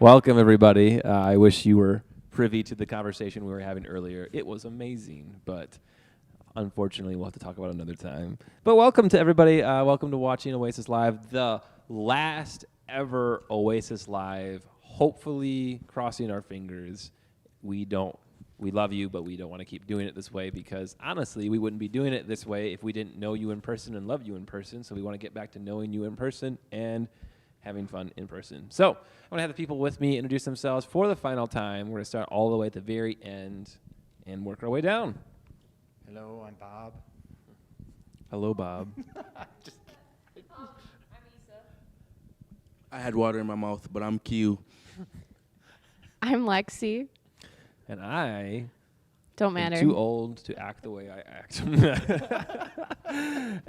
Welcome, everybody. I wish you were privy to the conversation we were having earlier. It was amazing, but unfortunately, we'll have to talk about it another time. But welcome to everybody. Welcome to watching Oasis Live, the last ever Oasis Live. Hopefully, crossing our fingers. We love you, but we don't want to keep doing it this way because, honestly, we wouldn't be doing it this way if we didn't know you in person and love you in person. So we want to get back to knowing you in person and having fun in person. So I'm going to have the people with me introduce themselves for the final time. We're going to start all the way at the very end and work our way down. Hello, I'm Bob. Hello, Bob. I'm Issa. I had water in my mouth, but I'm Q. I'm Lexi. And I Don't matter. am too old to act the way I act,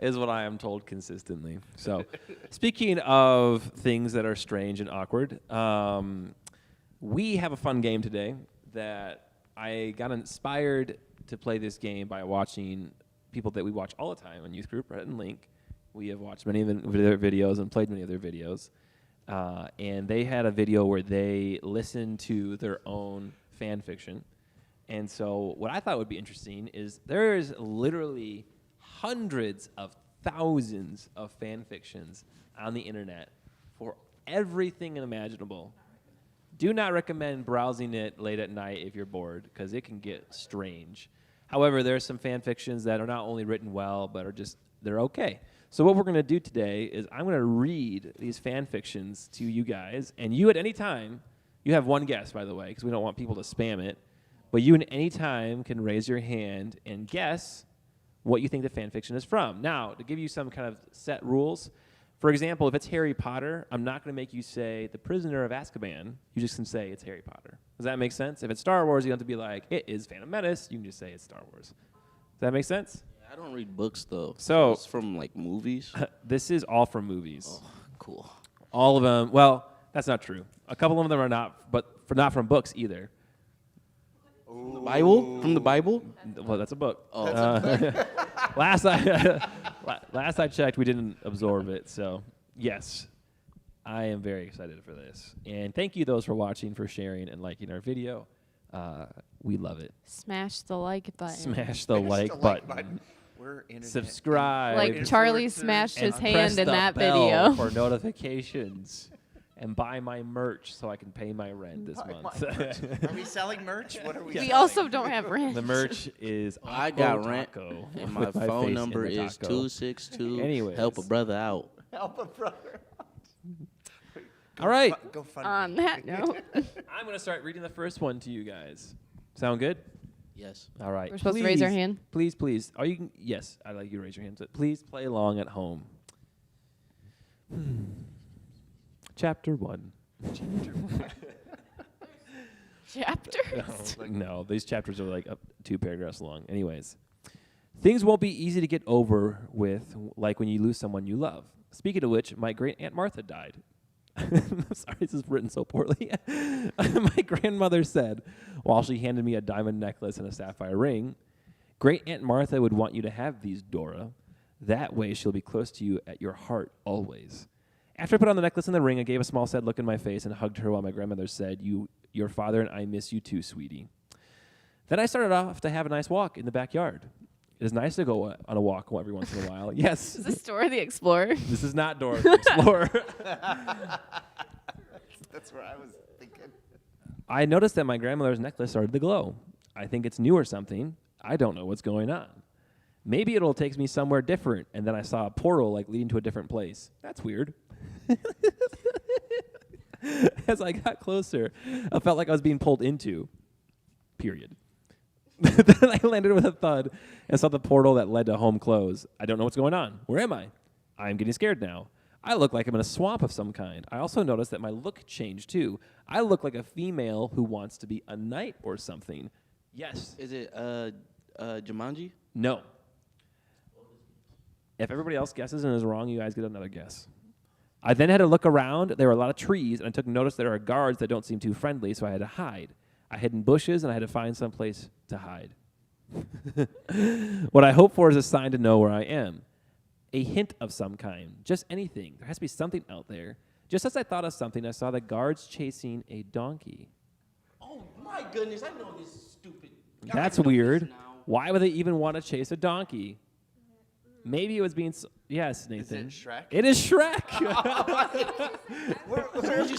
is what I am told consistently. So speaking of things that are strange and awkward, we have a fun game today that I got inspired to play this game by watching people that we watch all the time on Youth Group, Rhett and Link. We have watched many of their videos and played many of their videos. And they had a video where they listened to their own fan fiction. And so what I thought would be interesting is there's literally hundreds of thousands of fan fictions on the internet for everything imaginable. Do not recommend browsing it late at night if you're bored, because it can get strange. However, there are some fan fictions that are not only written well, but are just, they're okay. So what we're going to do today is I'm going to read these fan fictions to you guys, and you at any time, you have one guess, by the way, because we don't want people to spam it, but you at any time can raise your hand and guess what you think the fan fiction is from. Now, to give you some kind of set rules, for example, if it's Harry Potter, I'm not going to make you say The Prisoner of Azkaban. You just can say it's Harry Potter. Does that make sense? If it's Star Wars, you don't have to be like, it is Phantom Menace. You can just say it's Star Wars. Does that make sense? I don't read books, though. So it's from, like, movies? This is all from movies. Oh, cool. All of them. Well, that's not true. A couple of them are not, but not from books either. From the Bible? From the Bible? Well, that's a book. Oh. Last I checked, we didn't absorb it. So, yes, I am very excited for this. And thank you, those for watching, for sharing, and liking our video. We love it. Smash the like button. Smash the like button. We're internet. Subscribe. Like Charlie Influencers smashed and his press hand in the that bell video. for notifications. And buy my merch so I can pay my rent this month. Are we selling merch? What are we We selling? also don't have rent. The merch is I got Aquo rent, Taco and my with my phone face number in the is taco. 262. Anyways. Help a brother out. Help a brother. All right. Go fund On me. that note, I'm going to start reading the first one to you guys. Sound good? Yes. All right. we're supposed to raise our hand. Please. Oh, you can. Yes, I'd like you to raise your hand. But please play along at home. Chapter 1. Chapters. No, these chapters are like up 2 paragraphs long. Anyways, things won't be easy to get over with, like when you lose someone you love. Speaking of which, my great Aunt Martha died. Sorry, this is written so poorly. My grandmother said, while she handed me a diamond necklace and a sapphire ring, "Great Aunt Martha would want you to have these, Dora. That way she'll be close to you at your heart always." After I put on the necklace and the ring, I gave a small sad look in my face and hugged her while my grandmother said, Your father and I miss you too, sweetie." Then I started off to have a nice walk in the backyard. It is nice to go on a walk every once in a while. Yes. Is this Dora the Explorer? This is not Dora the Explorer. That's where I was thinking. I noticed that my grandmother's necklace started to glow. I think it's new or something. I don't know what's going on. Maybe it'll take me somewhere different, and then I saw a portal like leading to a different place. That's weird. As I got closer, I felt like I was being pulled into. Period. Then I landed with a thud and saw the portal that led to home close. I don't know what's going on. Where am I? I'm getting scared now. I look like I'm in a swamp of some kind. I also noticed that my look changed too. I look like a female who wants to be a knight or something. Yes. Is it Jumanji? No. If everybody else guesses and is wrong, you guys get another guess. I then had to look around. There were a lot of trees, and I took notice there are guards that don't seem too friendly, so I had to hide. I hid in bushes, and I had to find some place to hide. What I hope for is a sign to know where I am. A hint of some kind. Just anything. There has to be something out there. Just as I thought of something, I saw the guards chasing a donkey. Oh my goodness! I know this is stupid. That's weird. Why would they even want to chase a donkey? Maybe it was being. Yes, Nathan. Is it Shrek? It is Shrek.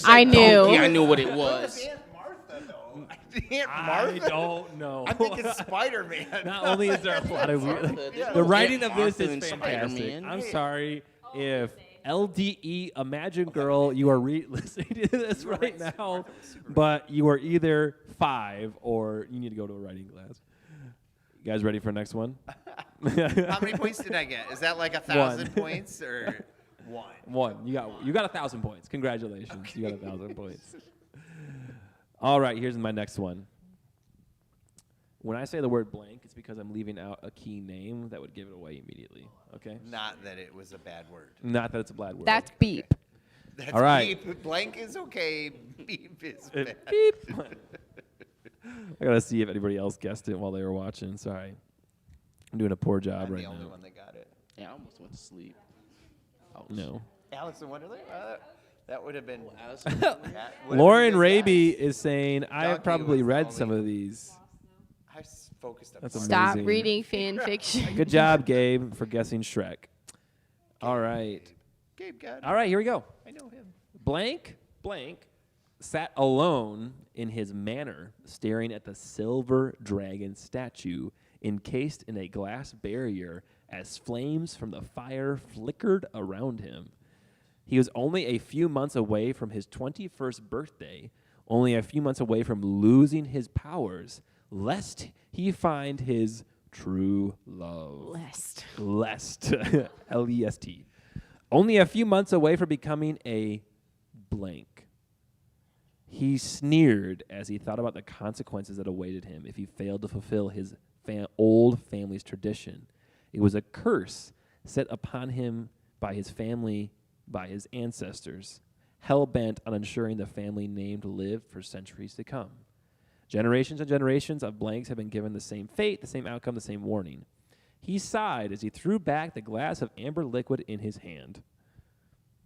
I knew. Yeah, I knew what it was. Aunt Martha, though. Aunt I Martha? don't know. I think it's Spider-Man. Not only is there a lot of weird. Yeah. The writing of Martha this is and fantastic. Spider-Man. I'm sorry if LDE Imagine Girl, you are listening to this right now, but you are either 5 or you need to go to a writing class. You guys ready for the next one? How many points did I get? Is that like 1,000 points or 1? 1. You got 1,000 points. Congratulations. You got 1,000 points. All right, here's my next one. When I say the word blank, it's because I'm leaving out a key name that would give it away immediately. Okay? Not that it was a bad word. Not that it's a bad word. That's beep. That's All right. Beep. Blank is okay. Beep is bad. Beep. I gotta see if anybody else guessed it while they were watching. Sorry, I'm doing a poor job I'm right the only now. one that got it. Yeah, I almost went to sleep. No. Alice in Wonderland? That would have been. Alice- that would have Lauren been a good Raby guess. is saying I have Donkey probably was read only- some of these. I focused on That's part. Stop amazing. reading fan fiction. Good job, Gabe, for guessing Shrek. All right. Gabe got it. All right, here we go. I know him. Blank sat alone in his manor, staring at the silver dragon statue encased in a glass barrier as flames from the fire flickered around him. He was only a few months away from his 21st birthday, only a few months away from losing his powers, lest he find his true love. Lest. L-E-S-T. Only a few months away from becoming a blank. He sneered as he thought about the consequences that awaited him if he failed to fulfill his old family's tradition. It was a curse set upon him by his family, by his ancestors, hell-bent on ensuring the family name lived for centuries to come. Generations and generations of blanks have been given the same fate, the same outcome, the same warning. He sighed as he threw back the glass of amber liquid in his hand,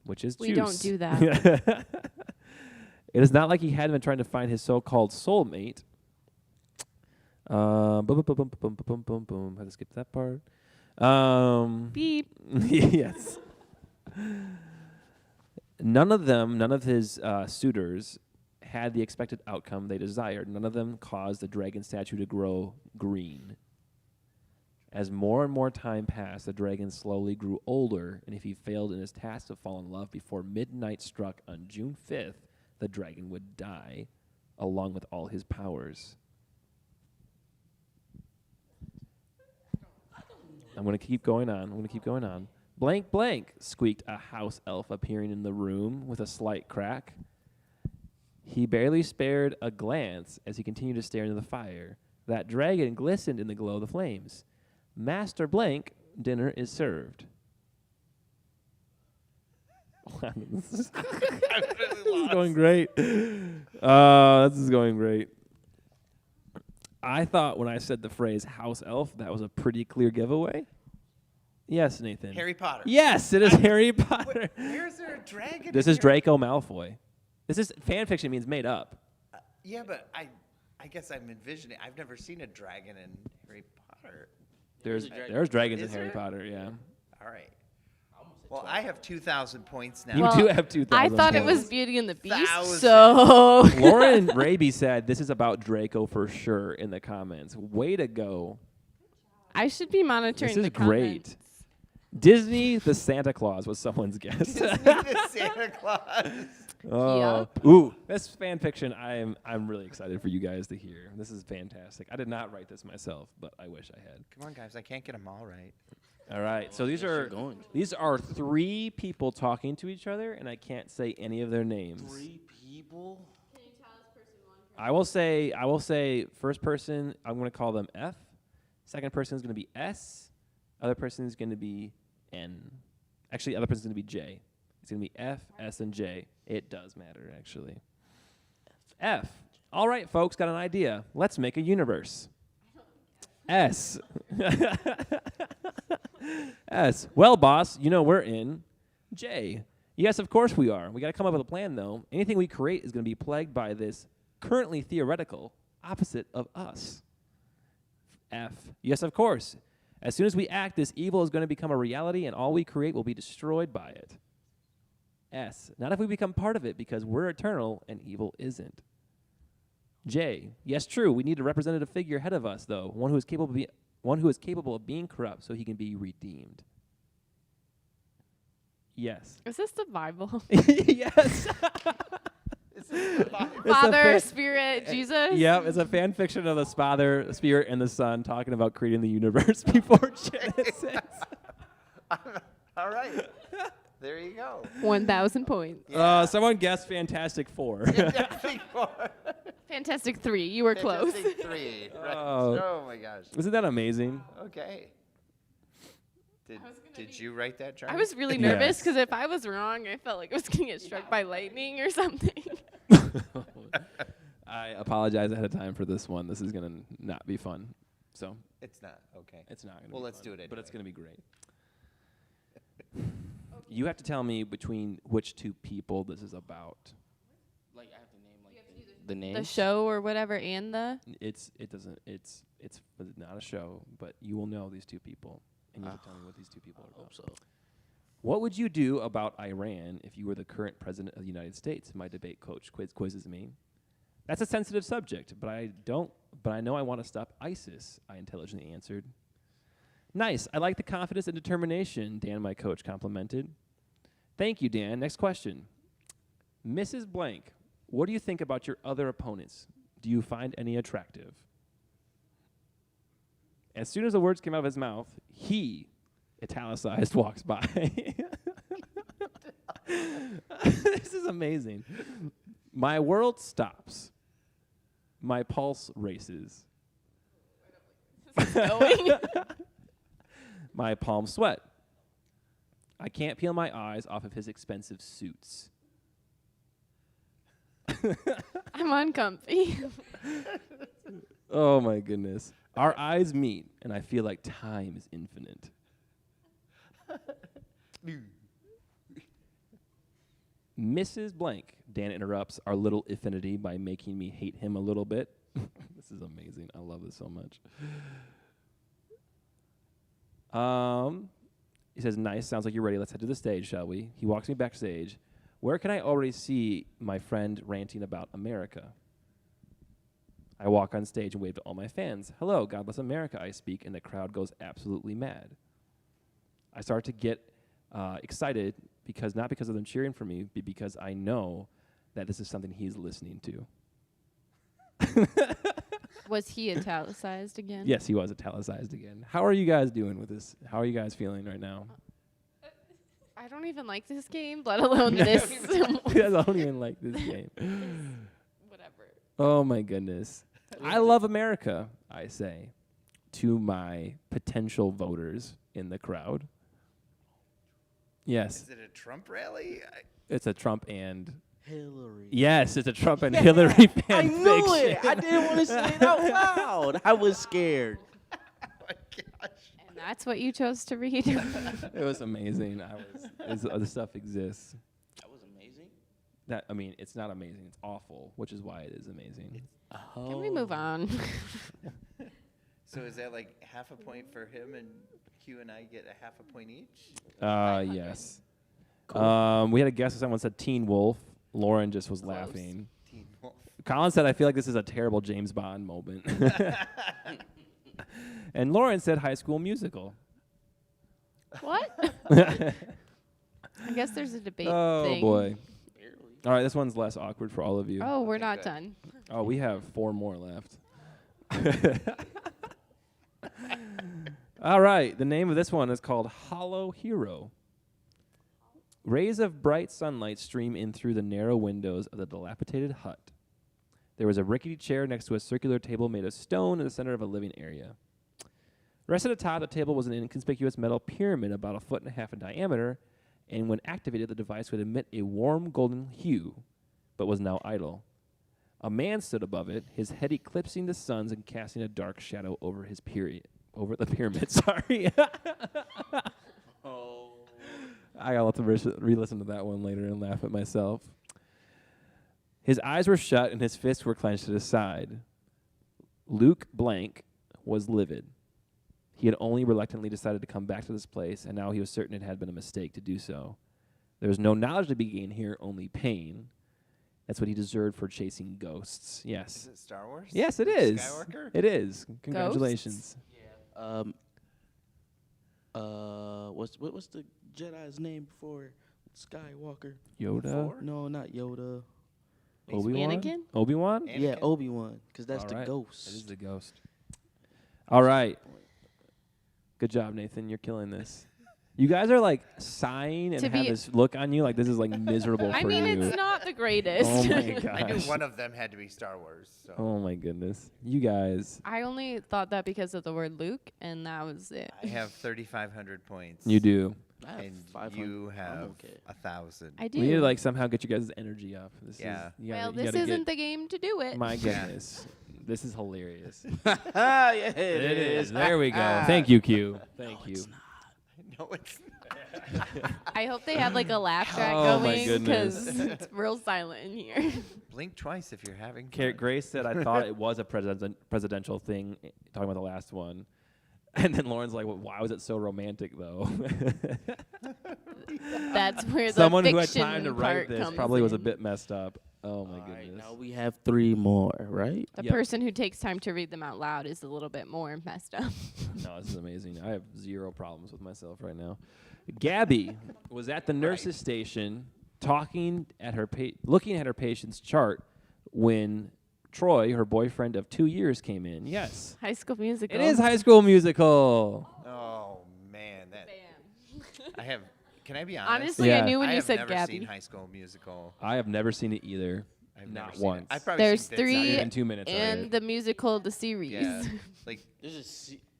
which is juice. We don't do that. It is not like he hadn't been trying to find his so-called soulmate. Boom, boom, boom, boom, boom, boom, boom, boom. Had to skip that part. Beep. Yes. None of his suitors had the expected outcome they desired. None of them caused the dragon statue to grow green. As more and more time passed, the dragon slowly grew older, and if he failed in his task to fall in love before midnight struck on June 5th, the dragon would die, along with all his powers. I'm going to keep going on. Blank, blank, squeaked a house elf appearing in the room with a slight crack. He barely spared a glance as he continued to stare into the fire. That dragon glistened in the glow of the flames. Master Blank, dinner is served. This is going great. This is going great. I thought when I said the phrase house elf, that was a pretty clear giveaway. Yes, Nathan. Harry Potter. Yes, it is Harry Potter. Where's there a dragon? This in is here? Draco Malfoy. This is fan fiction means made up. Yeah, but I guess I'm envisioning. I've never seen a dragon in Harry Potter. There's dragon. there's dragons Is in Harry there? Potter, yeah. All right. Well, I have 2,000 points now. You Well, do have 2,000 I thought it points. was Beauty and the Beast, 1,000. so Lauren Raby said this is about Draco for sure in the comments. Way to go. I should be monitoring This is the great. comments. Disney the Santa Claus was someone's guess. Disney the Santa Claus. Ooh, this fan fiction I'm really excited for you guys to hear. This is fantastic. I did not write this myself, but I wish I had. Come on, guys. I can't get them all right. All right. So these Yes, are you're going. these are 3 people talking to each other, and I can't say any of their names. 3 people? I will say first person, I'm going to call them F. Second person is going to be S. Other person is going to be N. Actually, other person is going to be J. It's going to be F, S, and J. It does matter, actually. F. All right, folks, got an idea. Let's make a universe. S. S. Well, boss, you know we're in. J. Yes, of course we are. We got to come up with a plan, though. Anything we create is going to be plagued by this currently theoretical opposite of us. F. Yes, of course. As soon as we act, this evil is going to become a reality, and all we create will be destroyed by it. S. Not if we become part of it, because we're eternal and evil isn't. J. Yes, true. We need a representative figure ahead of us, though, one who is capable of being corrupt, so he can be redeemed. Yes. Is this the Bible? Yes. Father, Spirit, Jesus? Yep, it's a fan fiction of the Father, Spirit, and the Son talking about creating the universe before Genesis. All right. There you go. 1,000 points. Yeah. Someone guessed Fantastic Four. Fantastic Four. Fantastic 3. You were close. Fantastic 3. Right. Oh. Oh my gosh. Isn't that amazing? Okay. Did you write that, Charlie? I was really nervous Yes. because if I was wrong, I felt like I was going to get struck by lightning or something. I apologize ahead of time for this one. This is going to not be fun. So It's not. Okay. it's not going to be Well, let's fun, do it But it's anyway. going to be great. You have to tell me between which two people this is about. Like I have to name the name. The show or whatever and the... It's not a show, but you will know these two people, and you have to tell me what these two people are about. So What would you do about Iran if you were the current president of the United States? My debate coach quizzes me. That's a sensitive subject, but I know I want to stop ISIS, I intelligently answered. Nice. I like the confidence and determination, Dan, my coach, complimented. Thank you, Dan. Next question. Mrs. Blank, what do you think about your other opponents? Do you find any attractive? As soon as the words came out of his mouth, he, italicized, walks by. This is amazing. My world stops. My pulse races. Going. My palms sweat. I can't peel my eyes off of his expensive suits. I'm uncomfy. Oh my goodness. Our eyes meet, and I feel like time is infinite. Mrs. Blank, Dan interrupts our little affinity by making me hate him a little bit. This is amazing. I love this so much. He says, nice, sounds like you're ready. Let's head to the stage, shall we? He walks me backstage. Where can I already see my friend ranting about America? I walk on stage and wave to all my fans. Hello, God bless America, I speak, and the crowd goes absolutely mad. I start to get excited, not because of them cheering for me, but because I know that this is something he's listening to. Was he italicized again? Yes, he was italicized again. How are you guys doing with this? How are you guys feeling right now? I don't even like this game, let alone this. You guys don't even like this game. Whatever. Oh my goodness. I love America, I say to my potential voters in the crowd. Yes, Is it a Trump rally? it's a Trump and... Hillary. Yes, it's a Trump and Hillary fan I knew fiction. it. I didn't want to say it out loud. I was scared. Oh my gosh. And that's what you chose to read. It was amazing. The stuff exists. That was amazing. It's not amazing. It's awful, which is why it is amazing. Can we move on? So is that like half a point for him and Q and I get a half a point each? Yes. We had a guest. Someone said Teen Wolf. Lauren just was Close. laughing. Teen Wolf. Colin said, I feel like this is a terrible James Bond moment. And Lauren said High School Musical. What? I guess there's a debate Oh, thing. boy. All right, this one's less awkward for all of you. Oh, we're Okay, not good. done. Oh, we have 4 more left. All right, the name of this one is called Hollow Hero. Rays of bright sunlight stream in through the narrow windows of the dilapidated hut. There was a rickety chair next to a circular table made of stone in the center of a living area. Rested atop the table was an inconspicuous metal pyramid about 1.5 feet in diameter, and when activated, the device would emit a warm golden hue, but was now idle. A man stood above it, his head eclipsing the sun's and casting a dark shadow over the pyramid. Sorry. I gotta have to re-listen to that one later and laugh at myself. His eyes were shut and his fists were clenched at his side. Luke Blank was livid. He had only reluctantly decided to come back to this place, and now he was certain it had been a mistake to do so. There was no knowledge to be gained here, only pain. That's what he deserved for chasing ghosts. Yes. Is it Star Wars? Yes, it Luke is. Skywalker? It is. Congratulations. What's the Jedi's name before Skywalker? Yoda? No, not Yoda. Obi-Wan? Anakin? Obi-Wan? Yeah, Anakin? Obi-Wan, because that's All the right. ghost. That is the ghost. All right. Good job, Nathan. You're killing this. You guys are like sighing and To have be- this look on you like this is like miserable I for mean, you. it's not the greatest. Oh my I knew gosh. one of them had to be Star Wars. So. Oh my goodness. You guys. I only thought that because of the word Luke, and that was it. I have 3,500 points. You do. I have And 500. you I'm have okay. 1,000. I do. We need to like somehow get you guys' energy up. This Yeah. Is, you well, gotta- you this gotta isn't get- the game to do it. My Yeah. goodness. This is hilarious. yeah, it It is. is. There we go. Thank you, Q. Thank you. No, it's not. I hope they have like a laugh track Oh, my going goodness. because it's real silent in here. Blink twice if you're having Car- fun. Grace said, I thought it was a presidential thing, talking about the last one. And then Lauren's like, well, why was it so romantic, though? That's where the Someone who had fiction time to write part this comes probably was a in. bit messed up. Oh, my All right, goodness. now we have 3 more, right? The Yep. person who takes time to read them out loud is a little bit more messed up. No, this is amazing. I have zero problems with myself right now. Gabby was at the nurse's station looking at her patient's chart when Troy, her boyfriend of 2 years, came in. Yes. High School Musical. It is High School Musical. Oh, man. That I have. Can I be honest? Honestly, Yeah. I knew when I you have said never Gabby. seen High School Musical. I have never seen it either. I've Not never seen once. It. I've probably There's seen bits of three it. Not even 2 minutes of and it. the musical, the series. Yeah. Like,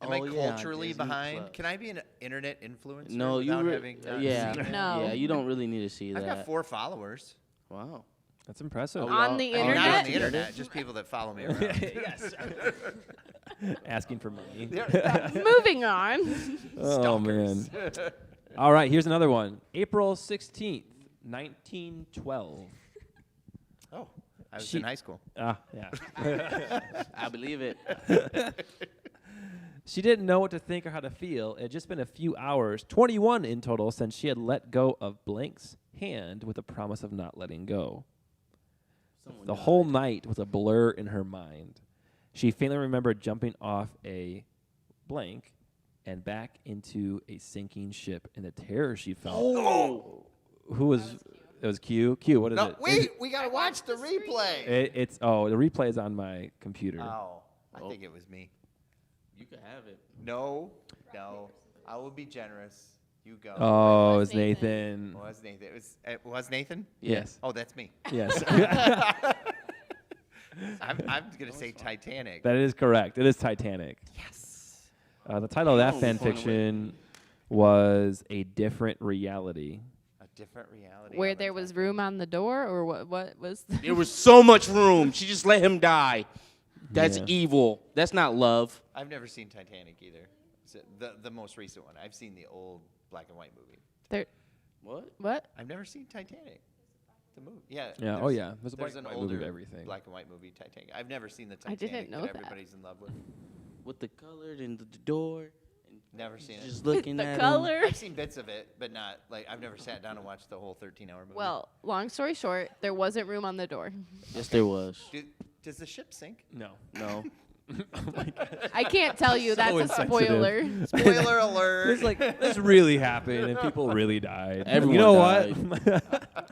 am I Oh, culturally Disney behind? Plus. Can I be an internet influencer No, you without having not yeah, seen it? No. yeah. You don't really need to see I've that. got 4 followers. Wow. That's impressive. Oh, On the I mean, Not on internet? the internet, just people that follow me around. Yes. Asking for money. Moving on. Oh, man. All right, here's another one. April 16th, 1912. Oh, I was She- in high school. Ah, yeah. I believe it. She didn't know what to think or how to feel. It had just been a few hours, 21 in total, since she had let go of Blank's hand with a promise of not letting go. The whole night was a blur in her mind. She faintly remembered jumping off a Blank and back into a sinking ship and the terror she felt. Oh! Who was it? Was Q? Q, what is No, it? wait, we gotta watch the replay. It's the replay is on my computer. Oh, I think it was me. You can have it. No, I will be generous. You go. Oh, it was was Nathan. It was Nathan. It was Nathan? Yes. Oh, that's me. Yes. I'm gonna say Titanic. That is correct. It is Titanic. Yes. The title of that Oh, fan fun fiction was A Different Reality. A different reality. Where of there it. was room on the door, or what was the There was so much room. She just let him die. That's Yeah. evil. That's not love. I've never seen Titanic either. The most recent one. I've seen the old black and white movie. there? What? What? I've never seen Titanic. The movie. Yeah. Yeah. Oh, yeah. There's a black There's an and white movie of older everything. black and white movie, Titanic. I've never seen the I Titanic didn't know that. everybody's in love with. With the color and the door. And Never seen it. just looking The at him. color. I've seen bits of it, but not like I've never sat down and watched the whole 13-hour movie. Well, long story short, there wasn't room on the door. Yes, there was. Does the ship sink? No. No. I can't tell you. That's a insensitive. spoiler. Spoiler alert! It's like this really happened and people really died. Everyone you know died. what?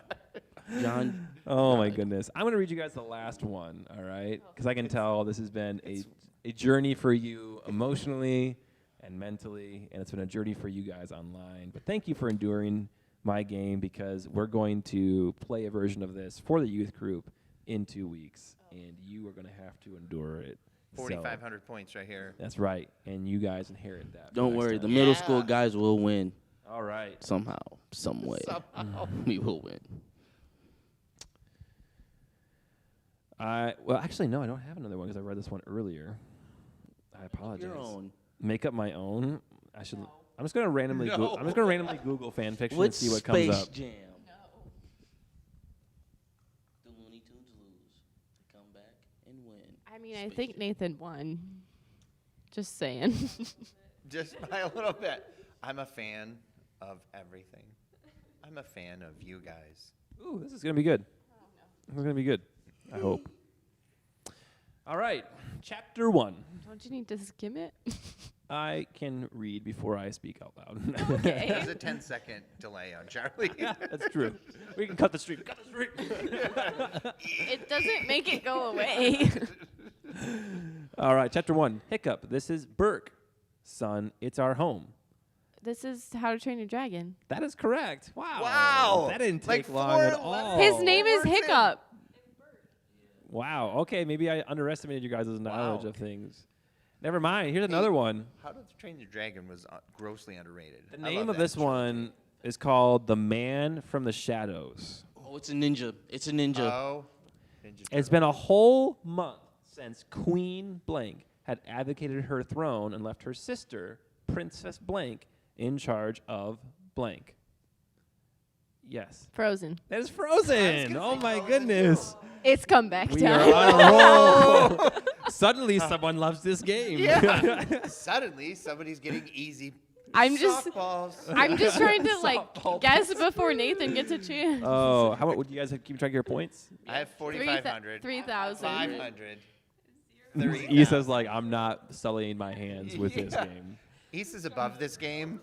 John. Oh my goodness. I'm going to read you guys the last one, all right? Because I can tell this has been a journey for you emotionally and mentally, and it's been a journey for you guys online. But thank you for enduring my game because we're going to play a version of this for the youth group in 2 weeks, and you are going to have to endure it. So, 4,500 points right here. that's right, and you guys inherit that. Don't next worry. time. The middle school Yeah. guys will win All right. somehow, some way. We will win. Well, actually, no, I don't have another one because I read this one earlier. I apologize. Your own. Make up my own. I should. I'm just gonna randomly. No. I'm just gonna randomly Google fan fiction and What's see what comes Space up. Jam? The Looney Tunes lose to come back and win. I mean, I think Nathan won. Just saying. Just by a little bit. I'm a fan of everything. I'm a fan of you guys. Ooh, this is gonna be good. We're gonna be good. I hope. All right, chapter 1. Don't you need to skim it? I can read before I speak out loud. Okay. There's a 10-second delay on Charlie. That's true. We can cut the stream. Cut the stream. It doesn't make it go away. All right, chapter 1. Hiccup. This is Burke. Son, it's our home. This is How to Train Your Dragon. That is correct. Wow. Wow. That didn't Like take long at 4 all. letters. His name is words in. Hiccup. Wow. Okay, maybe I underestimated you guys' knowledge Wow. of things. Never mind. Here's another one. How to Train Your Dragon was grossly underrated. The I name love of that this trilogy. one is called The Man from the Shadows. Oh, it's a ninja. It's a ninja. Oh. Ninja It's been a whole month since Queen Blank had abdicated her throne and left her sister, Princess Blank, in charge of Blank. Yes. Frozen. That is Frozen. Oh my goodness. It's comeback We time. are on a roll. Suddenly someone loves this game. Yeah. Suddenly, somebody's getting easy I'm just softballs. I'm just trying to like Softball. guess before Nathan gets a chance. Oh, how about would you guys keep track of your points? I have 4,500. 3,000. 500. Issa's like, I'm not sullying my hands with this Yeah. game. Issa's above this game.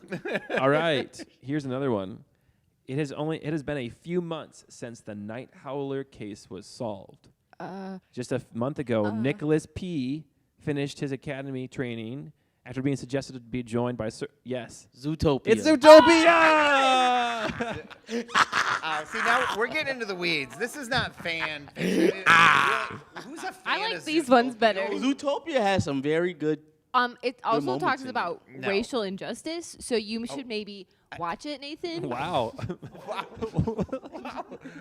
All right, here's another one. It has been a few months since the Night Howler case was solved. Just a month ago, Nicholas P. finished his academy training after being suggested to be joined by yes. Zootopia. It's Zootopia! See, now we're getting into the weeds. This is not fan fiction. Who's a fan I like of these ones Zootopia? better. Zootopia has some very good. It also moments talks in it. about No. racial injustice, so you should maybe watch it, Nathan. Wow.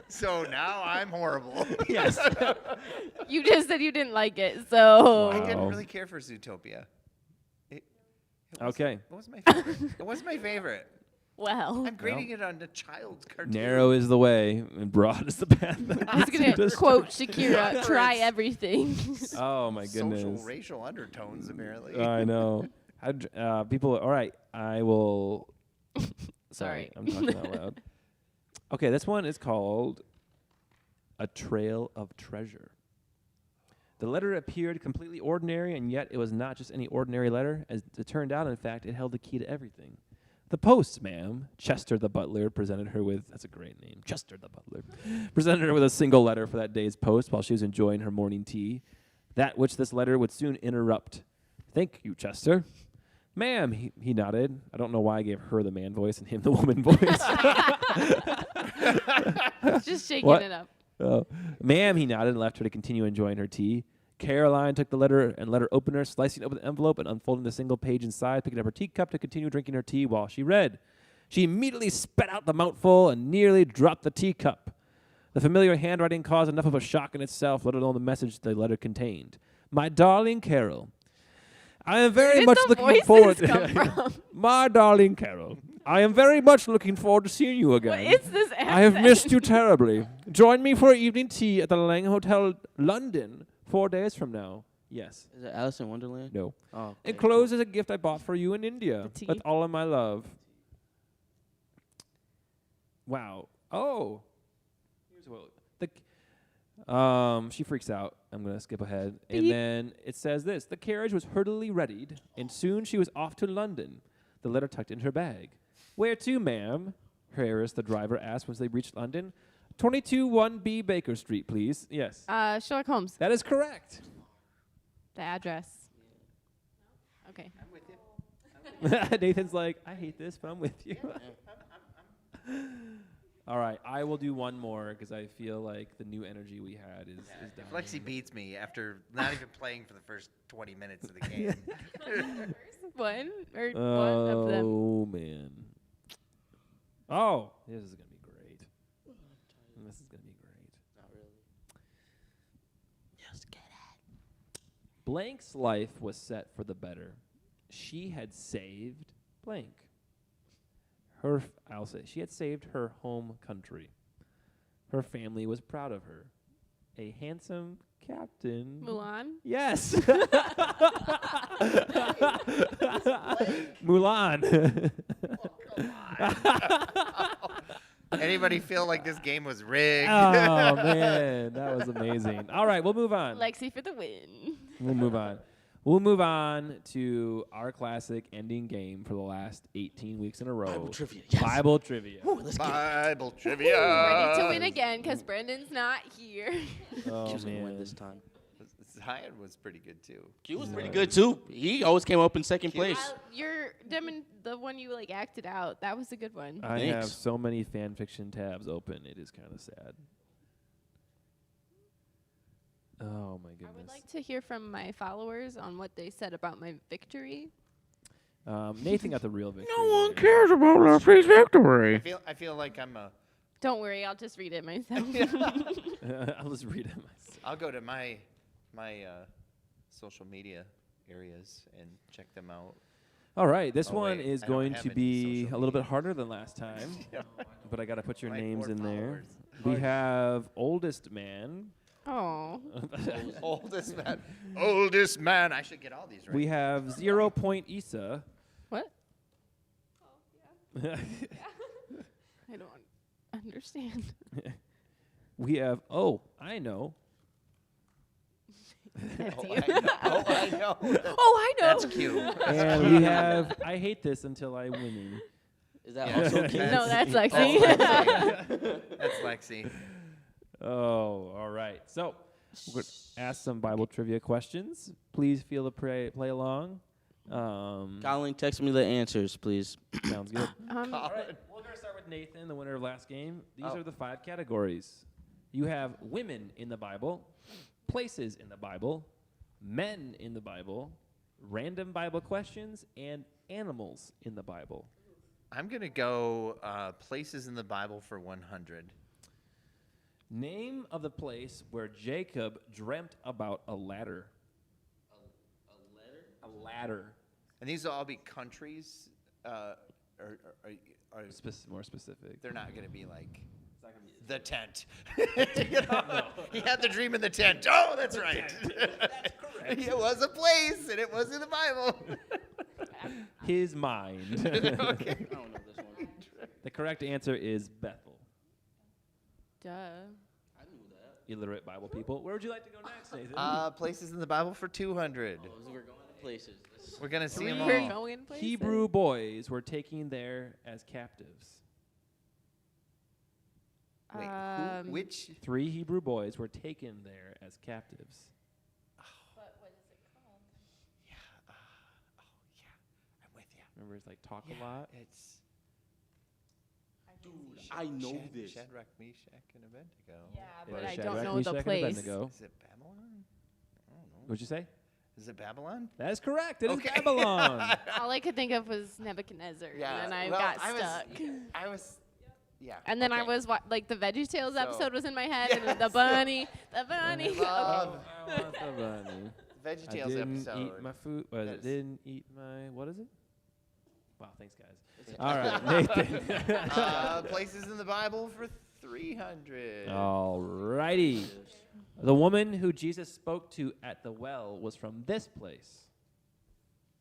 So now I'm horrible. Yes. You just said you didn't like it, so I Wow. didn't really care for Zootopia. It wasn't- Okay. It wasn't my favorite. It wasn't my favorite. well. I'm grading it on a child's cartoon. Narrow is the way, and broad is the path. I was gonna quote Shakira, "Try everything." Oh my goodness. Social racial undertones, apparently. I know. People. All right, I will. Sorry. I'm talking out loud. Okay, this one is called "A Trail of Treasure." The letter appeared completely ordinary, and yet it was not just any ordinary letter. As it turned out, in fact, it held the key to everything. The post, ma'am, Chester the butler, presented her with, that's a great name, Chester the butler, presented her with a single letter for that day's post while she was enjoying her morning tea, that which this letter would soon interrupt. Thank you, Chester. Ma'am, he nodded. I don't know why I gave her the man voice and him the woman voice. Just shaking What? it up. Oh. Ma'am, he nodded and left her to continue enjoying her tea. Caroline took the letter and letter opener, slicing open the envelope and unfolding the single page inside, picking up her teacup to continue drinking her tea while she read. She immediately spat out the mouthful and nearly dropped the teacup. The familiar handwriting caused enough of a shock in itself, let alone the message the letter contained. My darling Carol, I am very Where much did the looking forward voices come from? My darling Carol, I am very much looking forward to seeing you again. What is this accent? I have missed you terribly. Join me for evening tea at the Lang Hotel, London, 4 days from now. Yes. Is it Alice in Wonderland? No. Oh, okay, Enclosed is a gift I bought for you in India. The tea? With all of my love. Wow. Oh. Here's what she freaks out. I'm going to skip ahead. And Beep. then it says this. The carriage was hurriedly readied, and soon she was off to London, the letter tucked in her bag. Where to, ma'am? Harris, the driver, asked once they reached London. 221B Baker Street, please. Yes. Sherlock Holmes. That is correct. The address. Okay. I'm with you. Nathan's like, I hate this, but I'm with you. All right, I will do one more because I feel like the new energy we had is down. If Lexi beats me after not even playing for the first 20 minutes of the game. One of them. Oh, man. Oh, this is going to be great. This is going to be great. Not really. Just get it. Blank's life was set for the better. She had saved Blank. I'll say, she had saved her home country. Her family was proud of her. A handsome captain. Mulan. Yes. Mulan. Anybody feel like this game was rigged? Oh man, that was amazing. All right, we'll move on. Lexi for the win. We'll move on. We'll move on to our classic ending game for the last 18 weeks in a row. Bible trivia. Yes. Bible trivia. Woo, let's get it. Bible trivia. Ready to win again because Brendan's not here. Oh Q's gonna win man. this time. Zion was pretty good too. Q was pretty good too. He always came up in second place. You're the one you like acted out. That was a good one. I Thanks. have so many fan fiction tabs open. It is kind of sad. Oh my I goodness. would like to hear from my followers on what they said about my victory. Nathan got the real victory. No one cares about Luffy's victory. I feel like I'm a. Don't worry, I'll just read it myself. I'll just read it myself. I'll go to my social media areas and check them out. All right, this Oh, one wait, is I don't going have to any be social a little bit media. harder than last time, but I got to put your Like names more in there. followers. We have oldest man. Oh. Oldest man. Oldest man. I should get all these right. We have 0 Point Issa. What? I don't understand. We have I know. That's Oh, you. I know. Oh, I know. That's cute. And we have I hate this until I win. Is that Yeah. also Q? No, that's That's Lexi. Lexi. That's Lexi. Oh, all right. So we're going to ask some Bible trivia questions. Please feel to play along. Colin, text me the answers, please. Sounds good. Um, All right, we're going to start with Nathan, the winner of last game. These Oh. are the 5 categories. You have women in the Bible, places in the Bible, men in the Bible, random Bible questions, and animals in the Bible. I'm gonna go places in the Bible for 100. Name of the place where Jacob dreamt about a ladder. A ladder. And these will all be countries, or More specific. they're not gonna be like the tent. You know? He had the dream in the tent. Oh, that's right. That's correct. It was a place, and it was in the Bible. His mind. Okay. I don't know this one. The correct answer is Bethel. duh. I knew that. Illiterate Bible people. Where would you like to go next, Nathan? Places in the Bible for 200. Oh, so we're going to places. We're gonna see them We're all. going places. Hebrew boys were taken there as captives. Wait, Um, which? 3 Hebrew boys were taken there as captives. But what is it called? Yeah. I'm with you. Remember, it's like talk a lot. It's Dude, I know this. Shadrach, Meshach, and Abednego. Yeah, Yeah, but I Shadrach, don't know Meshach, the and place. Abednego. Is it Babylon? I don't know. What'd you say? Is it Babylon? That is correct. It is Okay. Babylon. All I could think of was Nebuchadnezzar, Yeah, and then I well, got I was- stuck. I was. Yeah. And then I okay. was like the VeggieTales So- episode was in my head, and Yes. the bunny. Okay. Love I want the bunny. I VeggieTales didn't episode. eat my food. What is it? That's- Didn't eat my. What is it? Wow, thanks, guys. All right, Nathan. Places in the Bible for 300. All righty. The woman who Jesus spoke to at the well was from this place.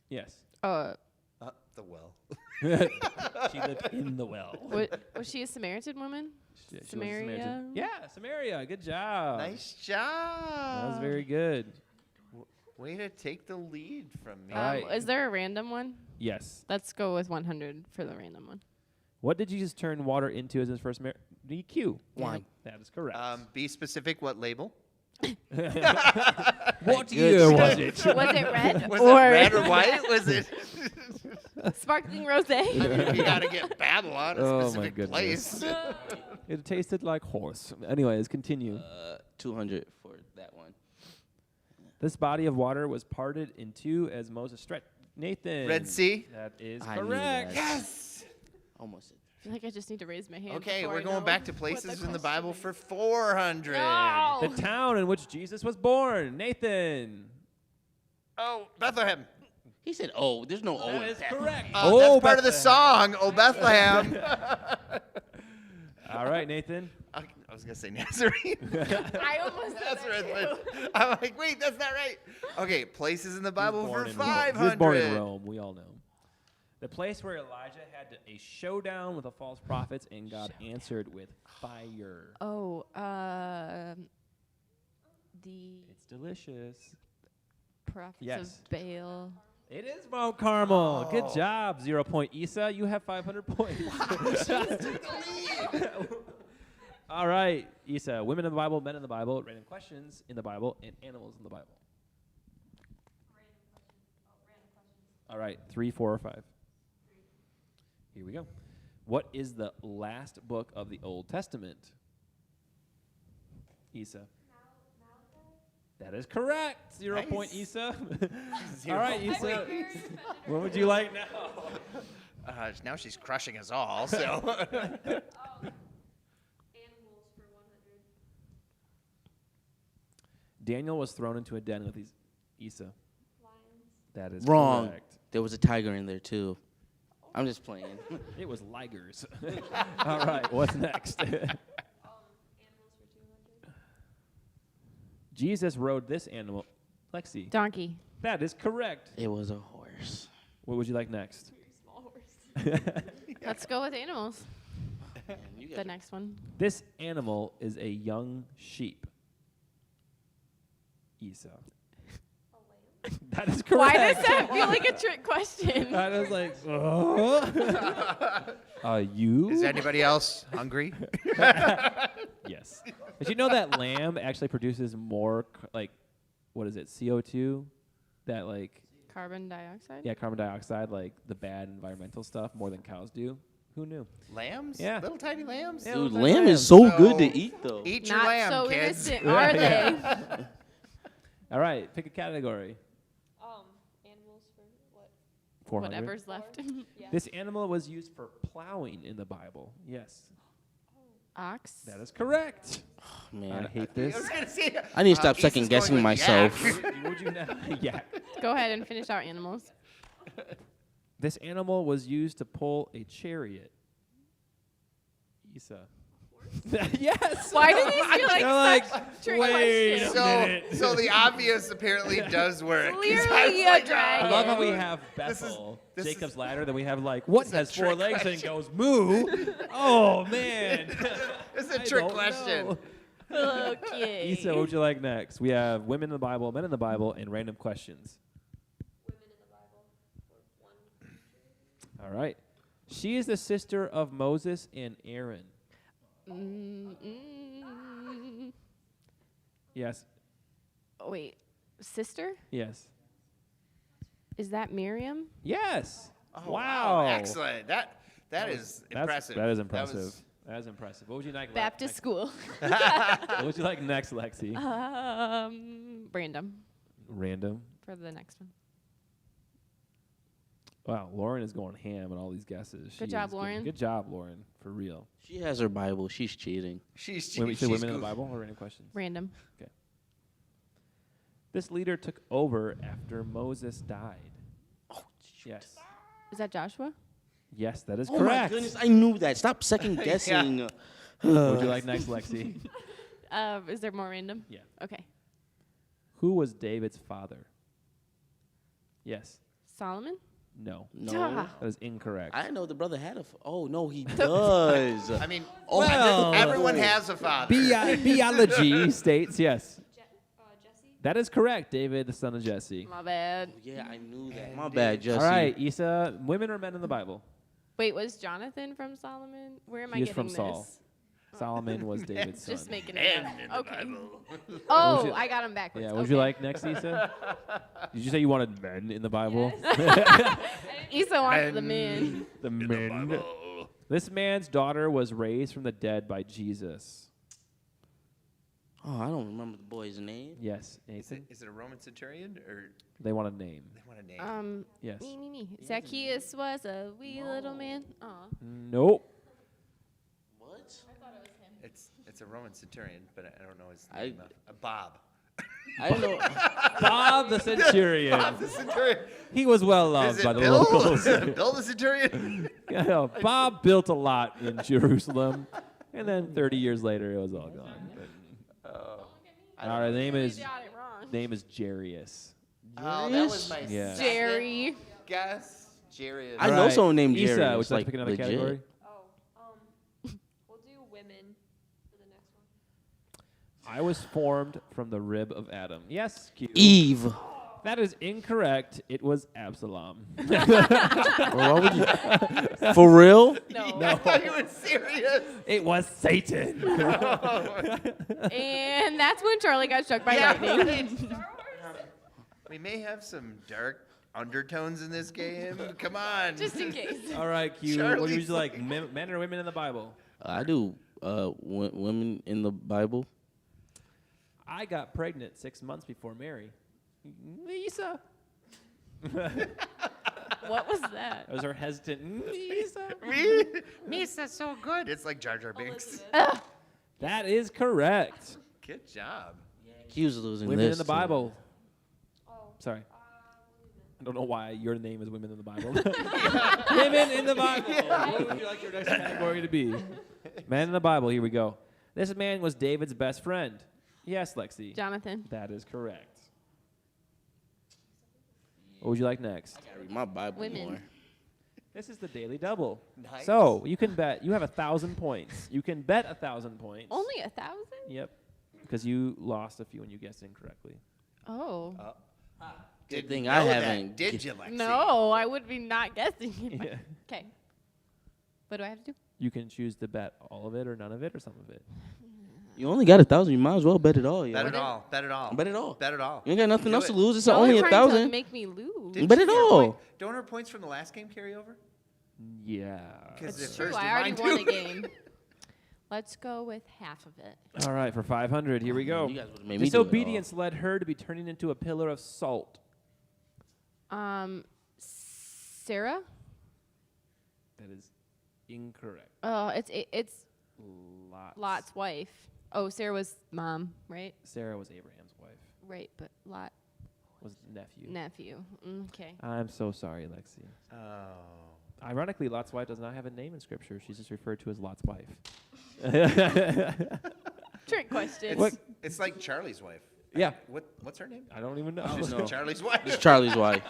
Yes. The well. She lived in the well. Was she a Samaritan woman? She was a Samaria? Samaritan. Yeah, Samaria. Good job. Nice job. That was very good. Way to take the lead from me. All right. Is there a random one? Yes. Let's go with 100 for the random one. What did Jesus turn water into as his first DQ? Wine. That is correct. Be specific. What label? What Good year was stuff. it? Was it red Was or it red or white? Was it? sparkling rosé? You gotta get Babylon, a Oh, my specific goodness. place. It tasted like horse. Anyways, continue. 200 for that one. This body of water was parted in 2 as Moses stretched. Nathan. Red Sea. That is I knew correct. that. Yes. Almost. I feel like I just need to raise my hand. Okay, before we're I going know back to what places in the question Bible is. for 400. No! The town in which Jesus was born. Nathan. Oh, Bethlehem. He said, "Oh, there's no O That in is Bethlehem." correct. That's part of the Bethlehem. song, "Oh Bethlehem." All right, Nathan. I was gonna say Nazarene. I almost said that Nazareth, too. but I'm like, wait, that's not right. Okay, places in the Bible for He 500. was born in Rome. We all know. The place where Elijah had a showdown with the false prophets, and God answered with fire. Oh, the It's delicious. prophets Yes. of Baal. It is Mount Carmel. Good job. 0 point. Isa, you have 500 points. All right, Isa. Women in the Bible, men in the Bible, random questions in the Bible, and animals in the Bible. All right, 3, 4, or 5. Here we go. What is the last book of the Old Testament? Isa. That is correct. 0 Nice. point, Isa. 0 All right, Isa. What would you like now? Now she's crushing us all. So Animals for 100. Daniel was thrown into a den with these Isa. Lions. That is Wrong. correct. There was a tiger in there too. I'm just playing. It was ligers. All right, what's next? Animals for 200. Jesus rode this animal. Lexi. Donkey. That is correct. It was a horse. What would you like next? Very small horse. Let's go with animals. Man, you The guys- next one. This animal is a young sheep. Isa. A lamb. That is Why correct. does that feel like a trick question? I was like, you? is anybody else hungry? Yes. Did you know that lamb actually produces more, what is it, CO2? That, Carbon dioxide? yeah, carbon dioxide, the bad environmental stuff, more than cows do. Who knew? Lambs? Yeah. Little tiny lambs? Yeah. Dude, Little lamb lamb. is so So- good to eat though. Eat your Not lamb, so kids. innocent, are they? All right, pick a category. Animals for what? 400. Whatever's left. Yeah. This animal was used for plowing in the Bible. Yes, Ox. that is correct. I Man, hate I this. was gonna say, I need to stop Isa's second guessing going with myself. yak. Would you not? Yeah. Go ahead and finish our animals. This animal was used to pull a chariot. Isa. Yes. Why do these feel like They're like, such trick wait questions? a minute. So the obvious apparently does work. 'cause Clearly I was a like, dragon. I love how we have This is- Bethel, this Jacob's is- ladder, then we have what this is a has 4 trick legs and question. goes moo? Oh man. This is a I trick don't question. know. Okay. Isa, what would you like next? We have women in the Bible, men in the Bible, and random questions. Women in the Bible for 100. All right. She is the sister of Moses and Aaron. Yes. Wait, sister? Yes. Is that Miriam? Yes. Oh, wow. Excellent. That is impressive. That is That impressive. was- That is impressive. What would you like? Baptist school. What would you like next, Lexi? Random Random. for the next one. Wow, Lauren is going ham on all these guesses. Good She job, is getting- Lauren. Good job, Lauren. For real. She has her Bible. She's cheating. She's Wait, you said she's women in the goofy. Bible or random questions? Random. This leader took over after Moses died. Oh, Yes. Is that Joshua? Yes, that is Oh my correct. goodness, I knew that. Stop second guessing. What would you like next, Lexi? Is there more random? Yeah. Okay. Who was David's father? Yes. Solomon? No. No. Duh. That is incorrect. I didn't know the brother had a. Oh no, he does. I mean, Well- everyone has a father. Biology states yes. Jesse. That is correct, David, the son of Jesse. My bad. Yeah, I knew that. My bad, Jesse. All right, Isa, women or men in the Bible? Wait, was Jonathan from Solomon? Where am I He is getting from this? Saul. Solomon was David's son. Just making Men it in up. the Okay. Bible. Oh, you- I got him backwards. Yeah, what would okay. you like next, Isa? Did you say you wanted men in the Bible? Issa wants the men. The men. This man's daughter was raised from the dead by Jesus. Oh, I don't remember the boy's name. Yes, Is Nathan. it a Roman centurion or They want a name. they want a name? Yes. Me. Zacchaeus was a wee little man. Aw. Nope. What? It's a Roman centurion, but I don't know his I- name. Bob. I don't know. Bob the Centurion. Bob the Centurion. He was well Is loved it by the Bill? locals. Bill the Centurion? Yeah, no, Bob built a lot in Jerusalem, and then 30 years later, it was all gone. All right, the name You is got it wrong. Jarius. Oh, that was my Yeah. second Jerry. guess. Jerry. I know All right, someone named Issa, Jerry. would It's you like like to pick another legit. category? We'll do women for the next one. I was formed from the rib of Adam. Yes, Q. Eve. That is incorrect. It was Absalom. Or why would you? For real? No. I thought you were serious. It was Satan. And that's when Charlie got struck by lightning. We may have some dark undertones in this game. Come on. Just in case. All right, Q. What Charlie's would you like, men or women in the Bible? I do. Women in the Bible. I got pregnant 6 months before Mary. Lisa. What was that? That was her hesitant. Lisa. Misa's so good. It's like Jar Jar Binks. Ugh. That is correct. Good job. Q's losing Women this. in the too. Bible. Oh. Sorry. I don't know why your name is Women in the Bible. Women in the Bible. What would you like your next category to be? Man in the Bible. Here we go. This man was David's best friend. Yes, Lexi. Jonathan. That is correct. What would you like next? I gotta read my Bible Women. more. This is the daily double. Nice. So you can bet. You have 1,000 points. You can bet 1,000 points. Only 1,000? Yep. Because you lost a few when you guessed incorrectly. Oh. Good thing know I that, haven't. Did you, Lexi? No, I would be not guessing. Yeah. Okay. What do I have to do? You can choose to bet all of it or none of it or some of it. You only got 1,000. You might as well bet it all. Yo. Bet it all. Bet it all. Bet it all. Bet it all. You ain't got nothing Do else it. to lose. It's Y'all only are trying to 1,000. make me lose. Did Bet you it get our all. point- Don't our points from the last game carry over? Yeah. 'Cause It's at true. first I did already mine won do. a game. Let's go with half of it. All right, for 500, here we go. You guys would've made me do it Disobedience led her to be turning into a pillar of salt. Sarah? That is incorrect. It's Lot. Lot's wife. Oh, Sarah was mom, right? Sarah was Abraham's wife. Right, but Lot Was nephew. nephew. Okay. I'm so sorry, Lexi. Oh. Ironically, Lot's wife does not have a name in Scripture. She's just referred to as Lot's wife. Trick question. What? It's like Charlie's wife. Yeah. What's her name? I don't even know. She's no. Charlie's wife. It's Charlie's wife.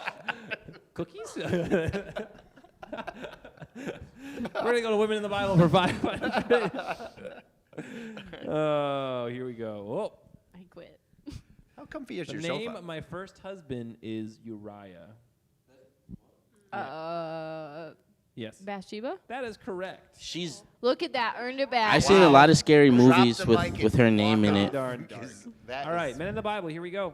Cookies? We're going to go to Women in the Bible for 500. Oh, here we go. Oh. I quit. How comfy is The your name sofa? of my first husband is Uriah. Yes. Bathsheba? That is correct. She's. Look at that. Earned it back. I've seen a lot of scary Drop movies the with mic with and her name walk in off. it. Darn. Because that All right, is- Men in the Bible, here we go.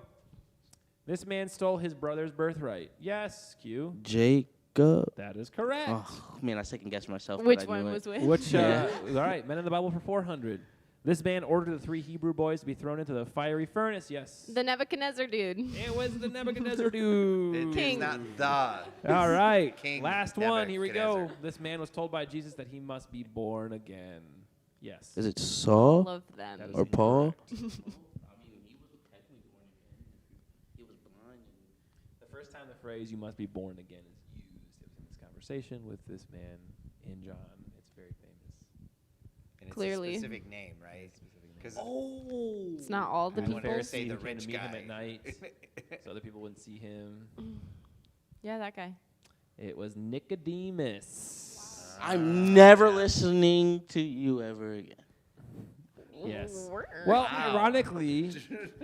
This man stole his brother's birthright. Yes, Q. Jacob. That is correct. Oh man, I second guessed myself. Which but I knew one it. was which? Which, Yeah. all right, Men in the Bible for 400. This man ordered the 3 Hebrew boys to be thrown into the fiery furnace. Yes. The Nebuchadnezzar dude. It was the Nebuchadnezzar dude. It is King. not the. All right. King Last one. Here we go. Nebuchadnezzar. This man was told by Jesus that he must be born again. Yes. Is it All Saul of them. That is or Paul? incorrect. The first time the phrase "you must be born again" is used, it was in this conversation with this man in John. It's very famous. And it's Clearly. a specific name, right? Because It's not all the I people. wonder- say He the came rich to meet him guy. at night, so other people wouldn't see him. Yeah, that guy. It was Nicodemus. I'm never listening to you ever again. Yes. Word. Well, ironically,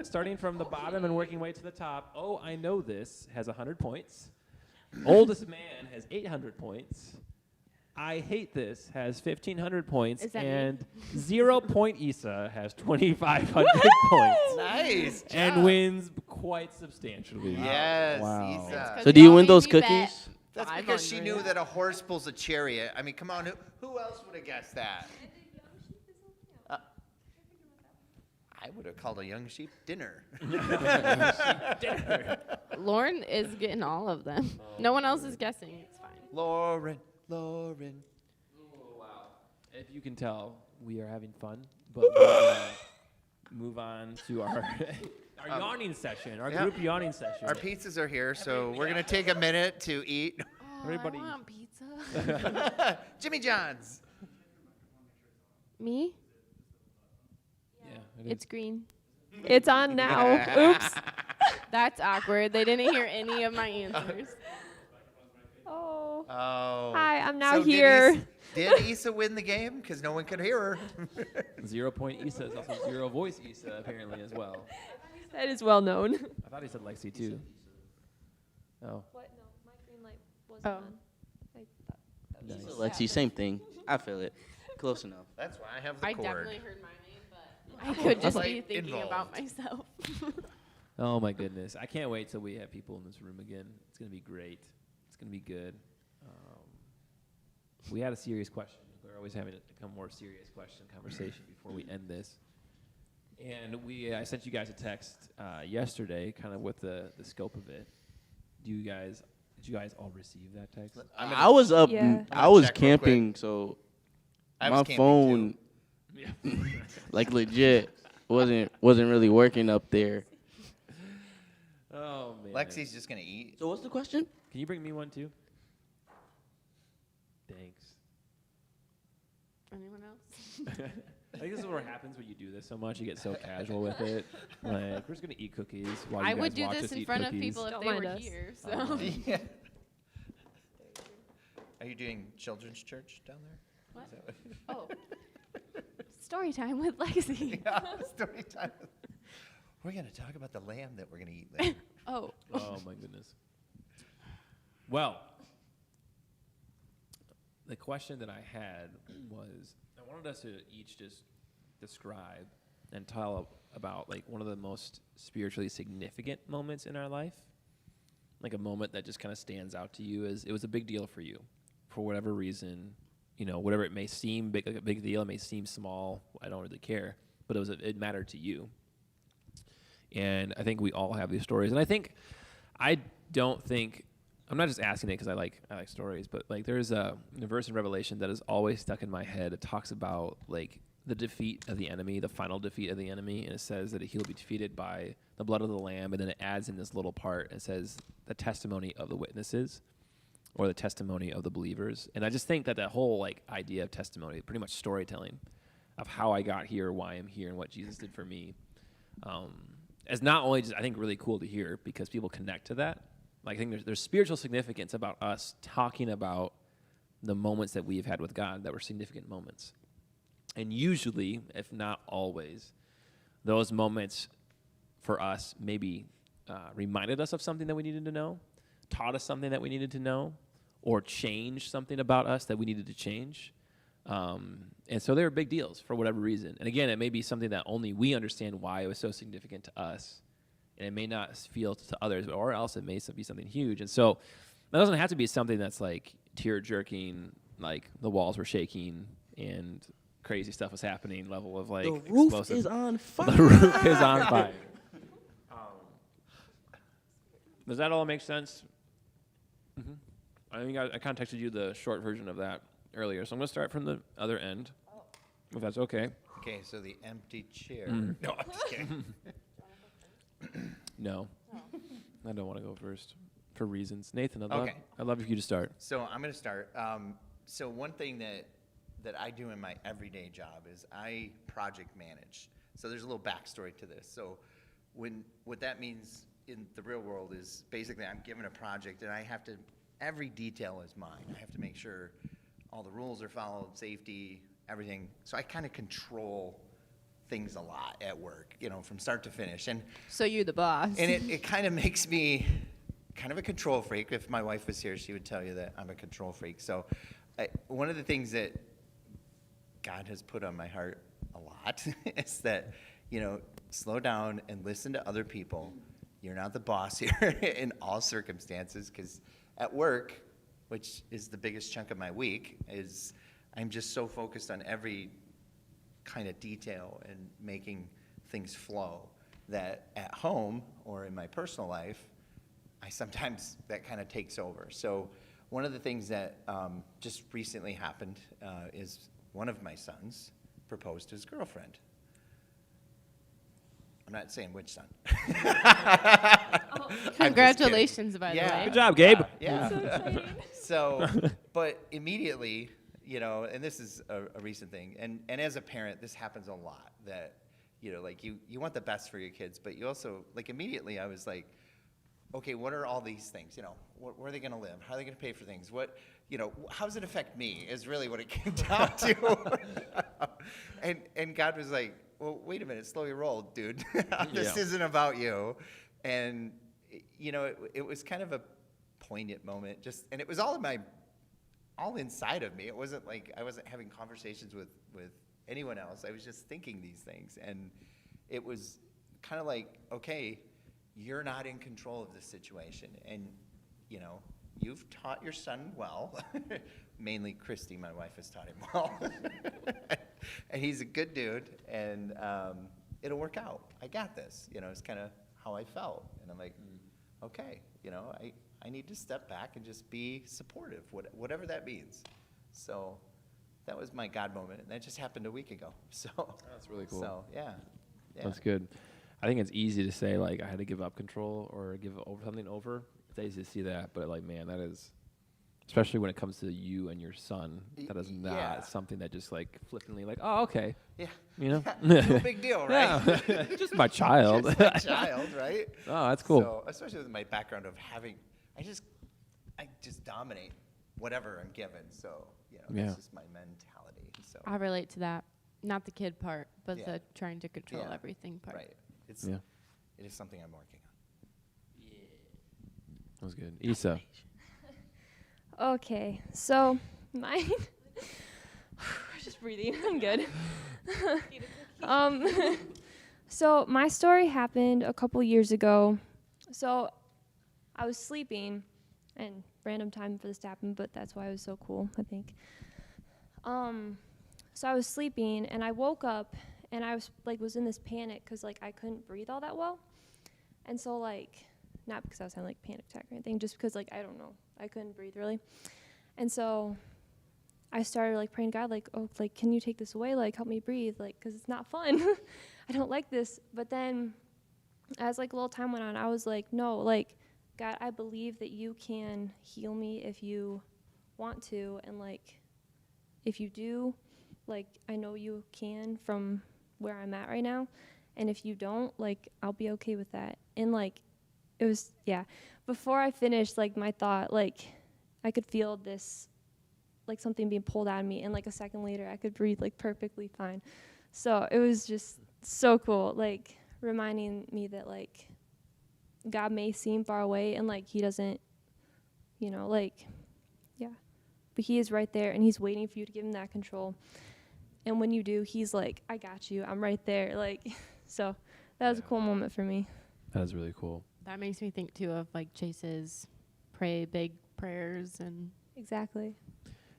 starting from the bottom and working way to the top, Oh, I Know This has 100 points. Oldest Man has 800 points. I Hate This has 1,500 points. Is that me? And 0 Point Issa has 2,500 points. nice. And job. wins quite substantially. Yes, Wow. Isa. It's So do you y'all win made those me bet. cookies? That's because she 500. knew that a horse pulls a chariot. I mean, come on, who else would have guessed that? I would have called a young sheep dinner. Lauren is getting all of them. No one else is guessing. It's fine. Lauren. If you can tell, we are having fun, but we're gonna move on to our Our yawning session, our yeah. group yawning session. Our pizzas are here, so we're gonna take a minute to eat. Oh, Everybody- I want pizza. Jimmy John's. Me? Yeah, it is. It's green. It's on now. Oops. That's awkward. They didn't hear any of my answers. Oh. Oh. Hi, I'm now So here. Did Issa win the game? Because no one could hear her. 0 point Issa is also 0 voice Issa apparently as well. That is well known. I thought he said Lexi too. Oh, What? No, my green light wasn't Oh. on. I thought nice. Lexi, same thing. I feel it. Close enough. That's why I have the I cord. definitely heard my name, but I could just be Like, thinking about involved. myself. Oh my goodness! I can't wait till we have people in this room again. It's gonna be great. It's gonna be good. We had a serious question. We're always having a more serious question conversation before we end this. And I sent you guys a text yesterday, kind of with the scope of it. Did you guys all receive that text? I was up. Yeah. I was check real quick. camping, so I was my camping phone, Yeah. like legit, wasn't really working up there. Oh man. Lexi's just gonna eat. So what's the question? Can you bring me one too? Thanks. Anyone else? I think this is what happens when you do this so much. You get so casual with it. Like, we're just gonna eat cookies while I you would guys do watch this us in eat front of cookies. people if Don't they mind were us. here. So Oh. Yeah. Are you doing children's church down there? What? Is that oh, story time with Lexi. yeah, story time. We're gonna talk about the lamb that we're gonna eat later. Oh, Oh my goodness. Well, the question that I had was, I wanted us to each just describe and tell about like one of the most spiritually significant moments in our life, like a moment that just kind of stands out to you as it was a big deal for you, for whatever reason, you know, whatever it may seem big, like a big deal, it may seem small, I don't really care, but it mattered to you. And I think we all have these stories, and I don't think I'm not just asking it because I like stories, but like there's a verse in Revelation that is always stuck in my head. It talks about like the defeat of the enemy, the final defeat of the enemy, and it says that he'll be defeated by the blood of the Lamb, and then it adds in this little part. It says the testimony of the witnesses, or the testimony of the believers. And I just think that whole like idea of testimony, pretty much storytelling of how I got here, why I'm here, and what Jesus did for me, is not only just I think really cool to hear because people connect to that. Like, I think there's spiritual significance about us talking about the moments that we've had with God that were significant moments. And usually, if not always, those moments for us maybe reminded us of something that we needed to know, taught us something that we needed to know, or changed something about us that we needed to change. And so they were big deals for whatever reason. And again, it may be something that only we understand why it was so significant to us. And it may not feel to others, or else it may be something huge. And so that doesn't have to be something that's like tear-jerking, like the walls were shaking and crazy stuff was happening, level of like The roof explosive. is on fire. The roof is on fire. Does that all make sense? Mm-hmm. I think I contacted you the short version of that earlier, so I'm going to start from the other end, if that's okay. Okay, so the empty chair. Mm. No, I'm just kidding. No, I don't want to go first for reasons. Nathan, Okay. I'd love for you to start. So I'm going to start. So one thing that I do in my everyday job is I project manage. So there's a little backstory to this. So what that means in the real world is basically I'm given a project and I have to, every detail is mine. I have to make sure all the rules are followed, safety, everything. So I kind of control things a lot at work, you know, from start to finish. And so you're the boss. and it kind of makes me kind of a control freak. If my wife was here, she would tell you that I'm a control freak. So one of the things that God has put on my heart a lot is that, you know, slow down and listen to other people. You're not the boss here in all circumstances, because at work, which is the biggest chunk of my week, is I'm just so focused on every kind of detail and making things flow that at home or in my personal life, I sometimes that kind of takes over. So one of the things that just recently happened is one of my sons proposed to his girlfriend. not saying which son. Congratulations, by the way. Good job, Gabe. Yeah. So, but immediately, and this is a recent thing, and as a parent, this happens a lot, that, like you want the best for your kids, but you also, like, immediately I was like, okay, what are all these things? Where are they going to live? How are they going to pay for things? How does it affect me is really what it came down to. and God was like, well, wait a minute, slow your roll, dude. This isn't about you. And, it was kind of a poignant moment, and it was all inside of me. It wasn't like I wasn't having conversations with anyone else. I was just thinking these things. And it was kind of like, okay, you're not in control of this situation. And, you've taught your son well. Mainly Christy, my wife, has taught him well. And he's a good dude, and it'll work out. I got this. It's kind of how I felt. And I'm like, okay, I need to step back and just be supportive, whatever that means. So that was my God moment, and that just happened a week ago. So That's really cool. So yeah. That's good. I think it's easy to say, like, I had to give up control or give something over. It's easy to see that, but, like, man, that is, especially when it comes to you and your son, that is not something that just, like, flippantly, like, oh, okay. Yeah. No big deal, right? Yeah. Just my child. Just my child, right? Oh, that's cool. So, especially with my background of having, I just dominate whatever I'm given. So, that's just my mentality. So I relate to that. Not the kid part, but Yeah. the trying to control Yeah. everything part. Right. It is something I'm working on. That was good. Issa. Okay, so mine. Just breathing. I'm good. So my story happened a couple years ago. So I was sleeping, and random time for this to happen, but that's why it was so cool, I think. So I was sleeping, and I woke up, and I was in this panic because I couldn't breathe all that well, and so not because I was having panic attack or anything, just because I don't know, I couldn't breathe really, and so I started praying to God can you take this away, help me breathe, because it's not fun. I don't like this. But then as a little time went on, I was no, God, I believe that you can heal me if you want to, and if you do, I know you can from where I'm at right now, and if you don't, I'll be okay with that. And it was, before I finished my thought, I could feel this something being pulled out of me, and a second later I could breathe perfectly fine. So it was just so cool, reminding me that God may seem far away, and he doesn't, but he is right there, and he's waiting for you to give him that control. And when you do, he's I got you, I'm right there. So that was a cool moment for me. That is really cool. That makes me think too of Chase's pray big prayers and Exactly.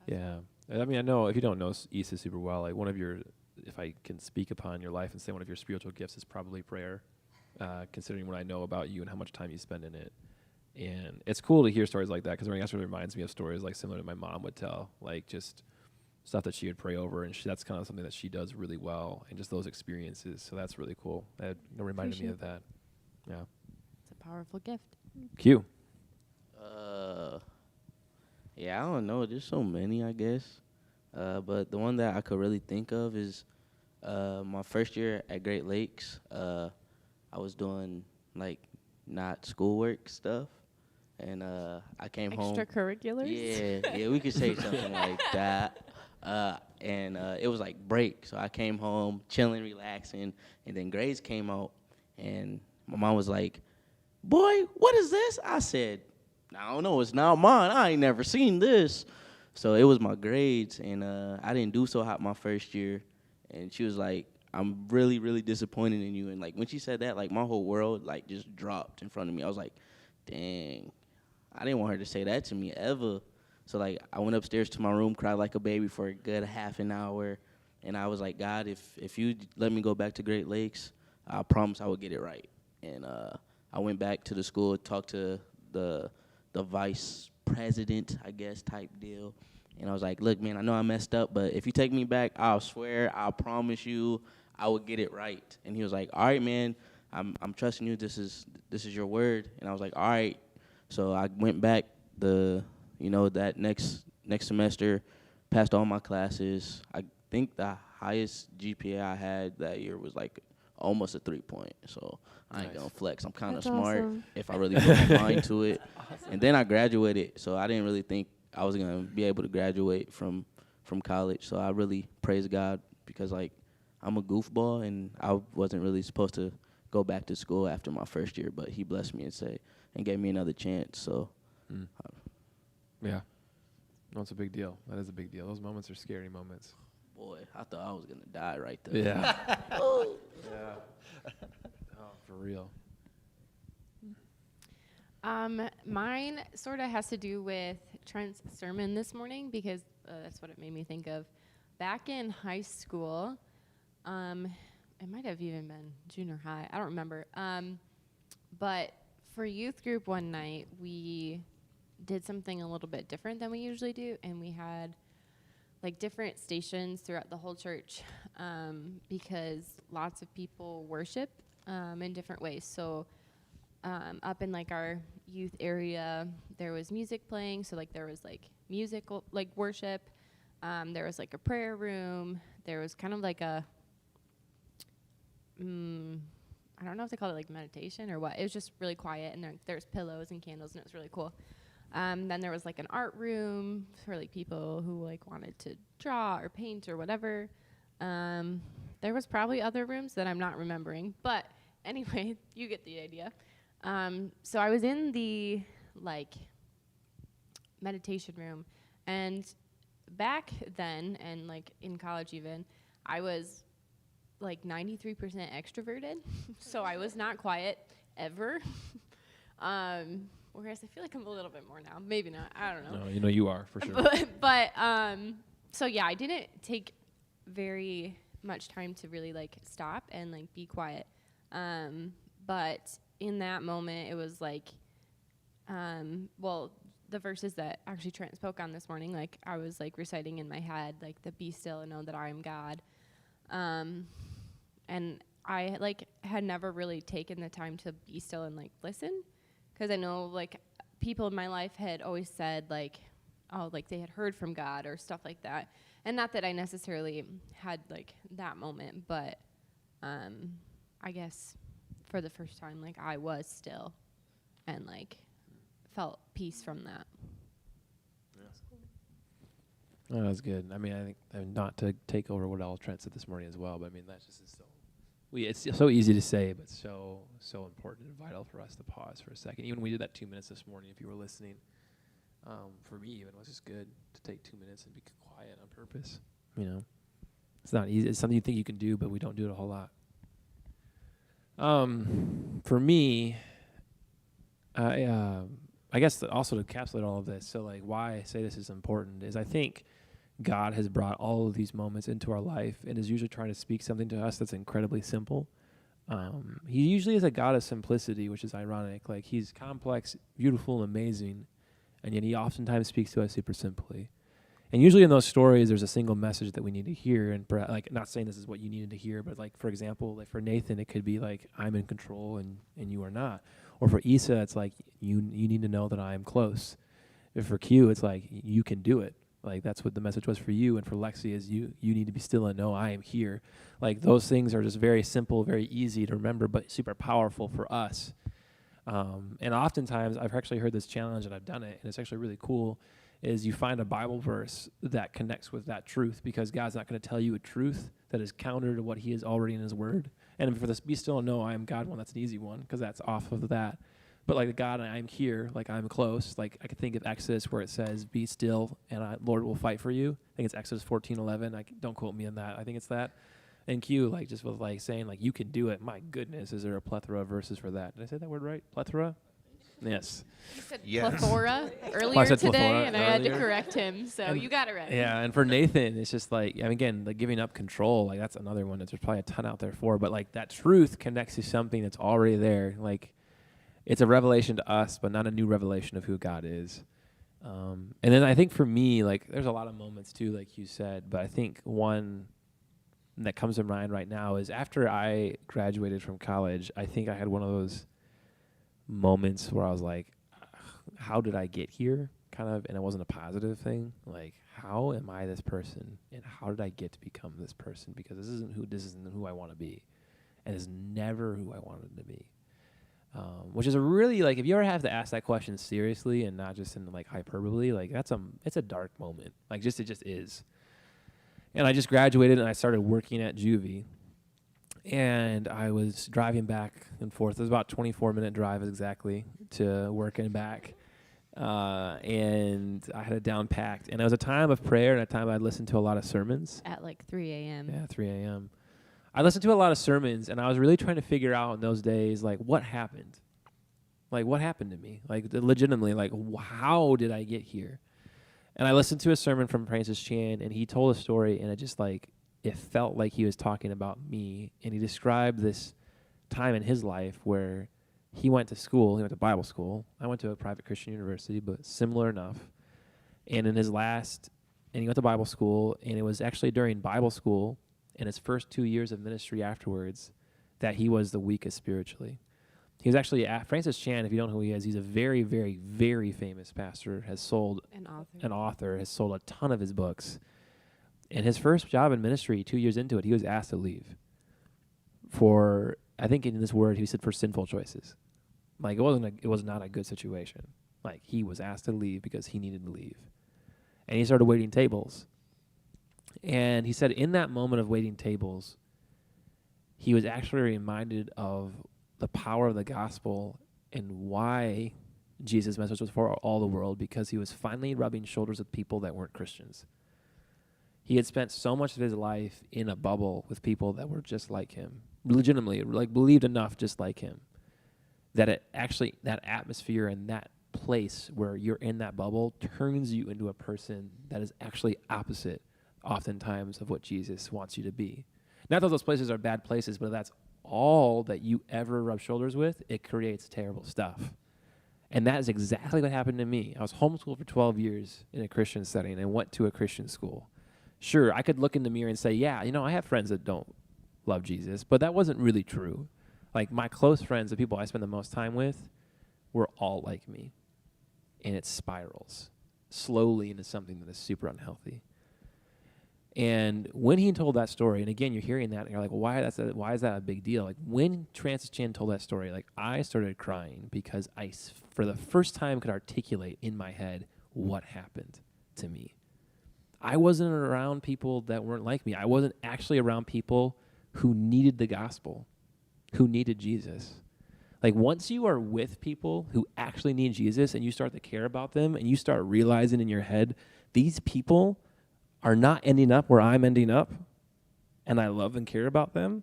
Yeah. I mean, I know if you don't know Issa super well, one of your, if I can speak upon your life and say one of your spiritual gifts is probably prayer, considering what I know about you and how much time you spend in it. And it's cool to hear stories like that, because it actually reminds me of stories similar to my mom would tell, just stuff that she would pray over, and that's kind of something that she does really well, and just those experiences. So that's really cool. That reminded me of that. Yeah. it's a powerful gift. Q. Yeah, I don't know. There's so many, I guess. But the one that I could really think of is my first year at Great Lakes. I was doing not schoolwork stuff, and I came home. Extracurriculars? Yeah, we could say something like that. And it was break, so I came home chilling, relaxing, and then grades came out, and my mom was like, "Boy, what is this?" I said, "I don't know, it's not mine. I ain't never seen this." So it was my grades, and I didn't do so hot my first year, and she was like, "I'm really, really disappointed in you." And when she said that, my whole world just dropped in front of me. I was like, dang, I didn't want her to say that to me ever. So I went upstairs to my room, cried like a baby for a good half an hour, and I was like, God, if you let me go back to Great Lakes, I promise I would get it right. And I went back to the school, talked to the vice president, I guess, type deal. And I was like, look, man, I know I messed up, but if you take me back, I'll swear, I'll promise you I will get it right. And he was like, all right, man, I'm trusting you. This is your word. And I was like, all right. So I went back that next semester, passed all my classes. I think the highest GPA I had that year was like almost a 3-point. So I ain't gonna flex. I'm kind of That's smart awesome. if I really put my mind to it. And then I graduated. So I didn't really think I was gonna be able to graduate from college. So I really praise God because like I'm a goofball and I wasn't really supposed to go back to school after my first year, but He blessed me and gave me another chance. So. Yeah. No, it's a big deal. That is a big deal. Those moments are scary moments. Boy, I thought I was gonna die right there. Yeah. Oh. Yeah. Oh, for real. Mine sort of has to do with Trent's sermon this morning because that's what it made me think of. Back in high school, it might have even been junior high. I don't remember. But for youth group one night, we did something a little bit different than we usually do, and we had like different stations throughout the whole church because lots of people worship in different ways. So up in like our youth area, there was music playing. So like there was like musical like worship. There was like a prayer room. There was kind of like a I don't know if they called it like meditation or what. It was just really quiet, and there was pillows and candles, and it was really cool. Then there was like an art room for like people who like wanted to draw or paint or whatever. There was probably other rooms that I'm not remembering, but anyway, you get the idea. So I was in the like meditation room, and back then and like in college even, I was like 93% extroverted, so I was not quiet ever. Whereas I feel like I'm a little bit more now. Maybe not. I don't know. No, you know you are for sure. but so yeah, I didn't take very much time to really like stop and like be quiet. But in that moment, it was like, the verses that actually Trent spoke on this morning, like I was like reciting in my head, like the be still and know that I am God. And I like had never really taken the time to be still and like listen, because I know like people in my life had always said like, oh, like they had heard from God or stuff like that. And not that I necessarily had like that moment, but I guess for the first time, like I was still and like felt peace from that. Oh, that's good. I mean, I think not to take over what all Trent said this morning as well, but I mean that's just so. It's so easy to say, but so important and vital for us to pause for a second. Even when we did that 2 minutes this morning, if you were listening, for me even, it was just good to take 2 minutes and be quiet on purpose. You know, it's not easy. It's something you think you can do, but we don't do it a whole lot. For me, I guess also to encapsulate all of this, so like why I say this is important is I think God has brought all of these moments into our life and is usually trying to speak something to us that's incredibly simple. He usually is a God of simplicity, which is ironic. Like he's complex, beautiful, and amazing, and yet he oftentimes speaks to us super simply. And usually in those stories, there's a single message that we need to hear. And like, not saying this is what you needed to hear, but like, for example, like for Nathan, it could be like, I'm in control and you are not. Or for Issa, it's like, you need to know that I am close. If for Q, it's like, you can do it. Like, that's what the message was for you. And for Lexi is you need to be still and know I am here. Like, those things are just very simple, very easy to remember, but super powerful for us. And oftentimes, I've actually heard this challenge, and I've done it, and it's actually really cool, is you find a Bible verse that connects with that truth, because God's not going to tell you a truth that is counter to what he is already in his word. And for this be still and know I am God one, that's an easy one, because that's off of that. But like the God, I'm here, like I'm close. Like I could think of Exodus where it says, be still and Lord will fight for you. I think it's Exodus 14:11. Don't quote me on that. I think it's that. And Q, like just with like saying like you can do it. My goodness, is there a plethora of verses for that? Did I say that word right? Plethora? Yes. You said Yes. plethora earlier I said today, plethora and I had to earlier. correct him, so And you got it right. Yeah, and for Nathan, it's just like, I mean, again, like giving up control, like that's another one that there's probably a ton out there for, but like that truth connects to something that's already there. Like it's a revelation to us, but not a new revelation of who God is. And then I think for me, like there's a lot of moments too, like you said, but I think one that comes to mind right now is after I graduated from college, I think I had one of those moments where I was like, how did I get here? Kind of, and it wasn't a positive thing. Like, how am I this person, and how did I get to become this person? Because this isn't who I want to be, and it's never who I wanted to be. Which is a really, like, if you ever have to ask that question seriously and not just in like hyperbole, like it's a dark moment. Like, it just is. And I just graduated and I started working at Juvie, and I was driving back and forth. It was about a 24-minute drive exactly to work and back. And I had it down packed. And it was a time of prayer and a time I'd listened to a lot of sermons. At like 3 a.m. Yeah, 3 a.m. I listened to a lot of sermons, and I was really trying to figure out in those days, like, what happened? Like, what happened to me? Like, legitimately, like, how did I get here? And I listened to a sermon from Francis Chan, and he told a story, and it just, like, it felt like he was talking about me. And he described this time in his life where he went to school. He went to Bible school. I went to a private Christian university, but similar enough. And in his last, and he went to Bible school, and it was actually during Bible school in his first 2 years of ministry afterwards that he was the weakest spiritually. He was actually, Francis Chan, if you don't know who he is, he's a very, very, very famous pastor, has sold, an author, has sold a ton of his books. And his first job in ministry, 2 years into it, he was asked to leave for, I think in this word, he said for sinful choices. Like, it was not a good situation. Like, he was asked to leave because he needed to leave. And he started waiting tables. And he said in that moment of waiting tables, he was actually reminded of the power of the gospel and why Jesus' message was for all the world, because he was finally rubbing shoulders with people that weren't Christians. He had spent so much of his life in a bubble with people that were just like him, legitimately, like believed enough just like him, that it actually, that atmosphere and that place where you're in that bubble turns you into a person that is actually opposite oftentimes of what Jesus wants you to be. Not that those places are bad places, but that's all that you ever rub shoulders with, it creates terrible stuff. And that is exactly what happened to me. I was homeschooled for 12 years in a Christian setting and went to a Christian school. Sure, I could look in the mirror and say, yeah, I have friends that don't love Jesus, but that wasn't really true. Like, my close friends, the people I spend the most time with, were all like me. And it spirals slowly into something that is super unhealthy. And when he told that story, and again, you're hearing that, and you're like, well, why is that a big deal? Like, when Francis Chan told that story, like, I started crying because I, for the first time, could articulate in my head what happened to me. I wasn't around people that weren't like me. I wasn't actually around people who needed the gospel, who needed Jesus. Like, once you are with people who actually need Jesus and you start to care about them and you start realizing in your head, these people are not ending up where I'm ending up, and I love and care about them,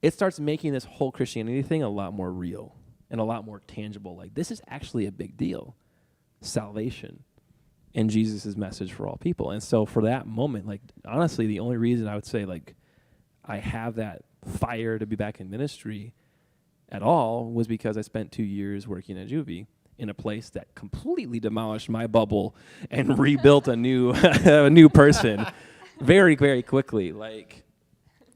it starts making this whole Christianity thing a lot more real and a lot more tangible. Like, this is actually a big deal. Salvation and Jesus' message for all people. And so for that moment, like, honestly, the only reason I would say, like, I have that fire to be back in ministry at all was because I spent 2 years working at Juvie in a place that completely demolished my bubble and rebuilt a new a new person very, very quickly. Like,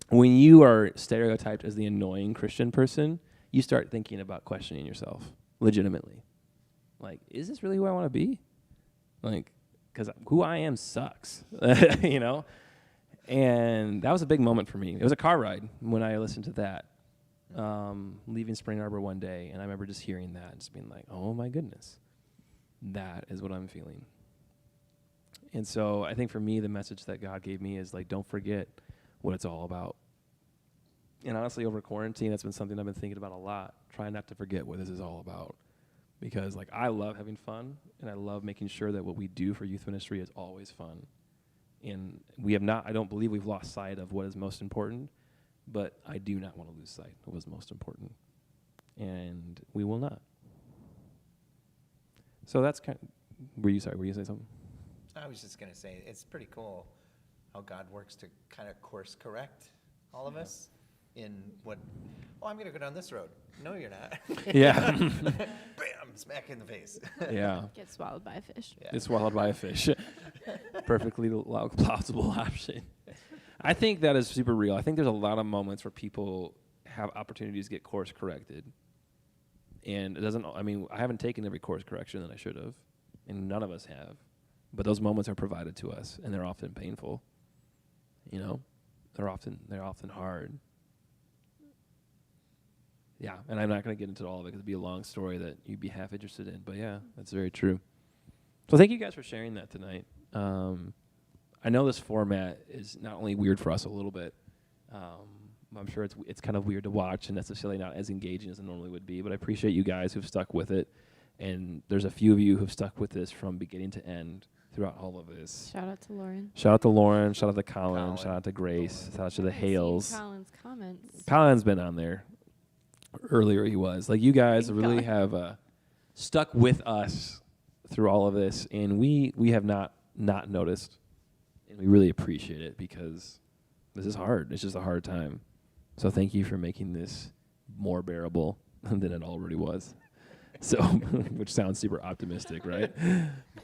when you are stereotyped as the annoying Christian person, you start thinking about questioning yourself legitimately. Like, is this really who I want to be? Like, because who I am sucks, And that was a big moment for me. It was a car ride when I listened to that. Leaving Spring Arbor one day, and I remember just hearing that and just being like, oh my goodness, that is what I'm feeling. And so I think for me, the message that God gave me is, like, don't forget what it's all about. And honestly, over quarantine, that's been something I've been thinking about a lot, trying not to forget what this is all about. Because, like, I love having fun, and I love making sure that what we do for youth ministry is always fun. And I don't believe we've lost sight of what is most important, but I do not want to lose sight of what's most important. And we will not. So that's kind of, were you going to say something? I was just going to say, it's pretty cool how God works to kind of course correct all of us in what, I'm going to go down this road. No, you're not. Yeah. Bam, smack in the face. Yeah. Get swallowed by a fish. Yeah. It's swallowed by a fish. Perfectly plausible option. I think that is super real. I think there's a lot of moments where people have opportunities to get course corrected. And it doesn't, I mean, I haven't taken every course correction that I should have, and none of us have. But those moments are provided to us, and they're often painful. You know, they're often hard. Yeah, and I'm not going to get into all of it because it'd be a long story that you'd be half interested in. But yeah, that's very true. So thank you guys for sharing that tonight. I know this format is not only weird for us a little bit. I'm sure it's kind of weird to watch and necessarily not as engaging as it normally would be. But I appreciate you guys who've stuck with it. And there's a few of you who've stuck with this from beginning to end throughout all of this. Shout out to Lauren. Shout out to Lauren. Shout out to Colin. Shout out to Grace. Shout out to the I haven't seen Hales. Colin's comments. Colin's been on there. Earlier he was. Like, you guys Thank really God. have stuck with us through all of this, and we have not noticed, and we really appreciate it because this is hard. It's just a hard time. So thank you for making this more bearable than it already was. So, which sounds super optimistic, right?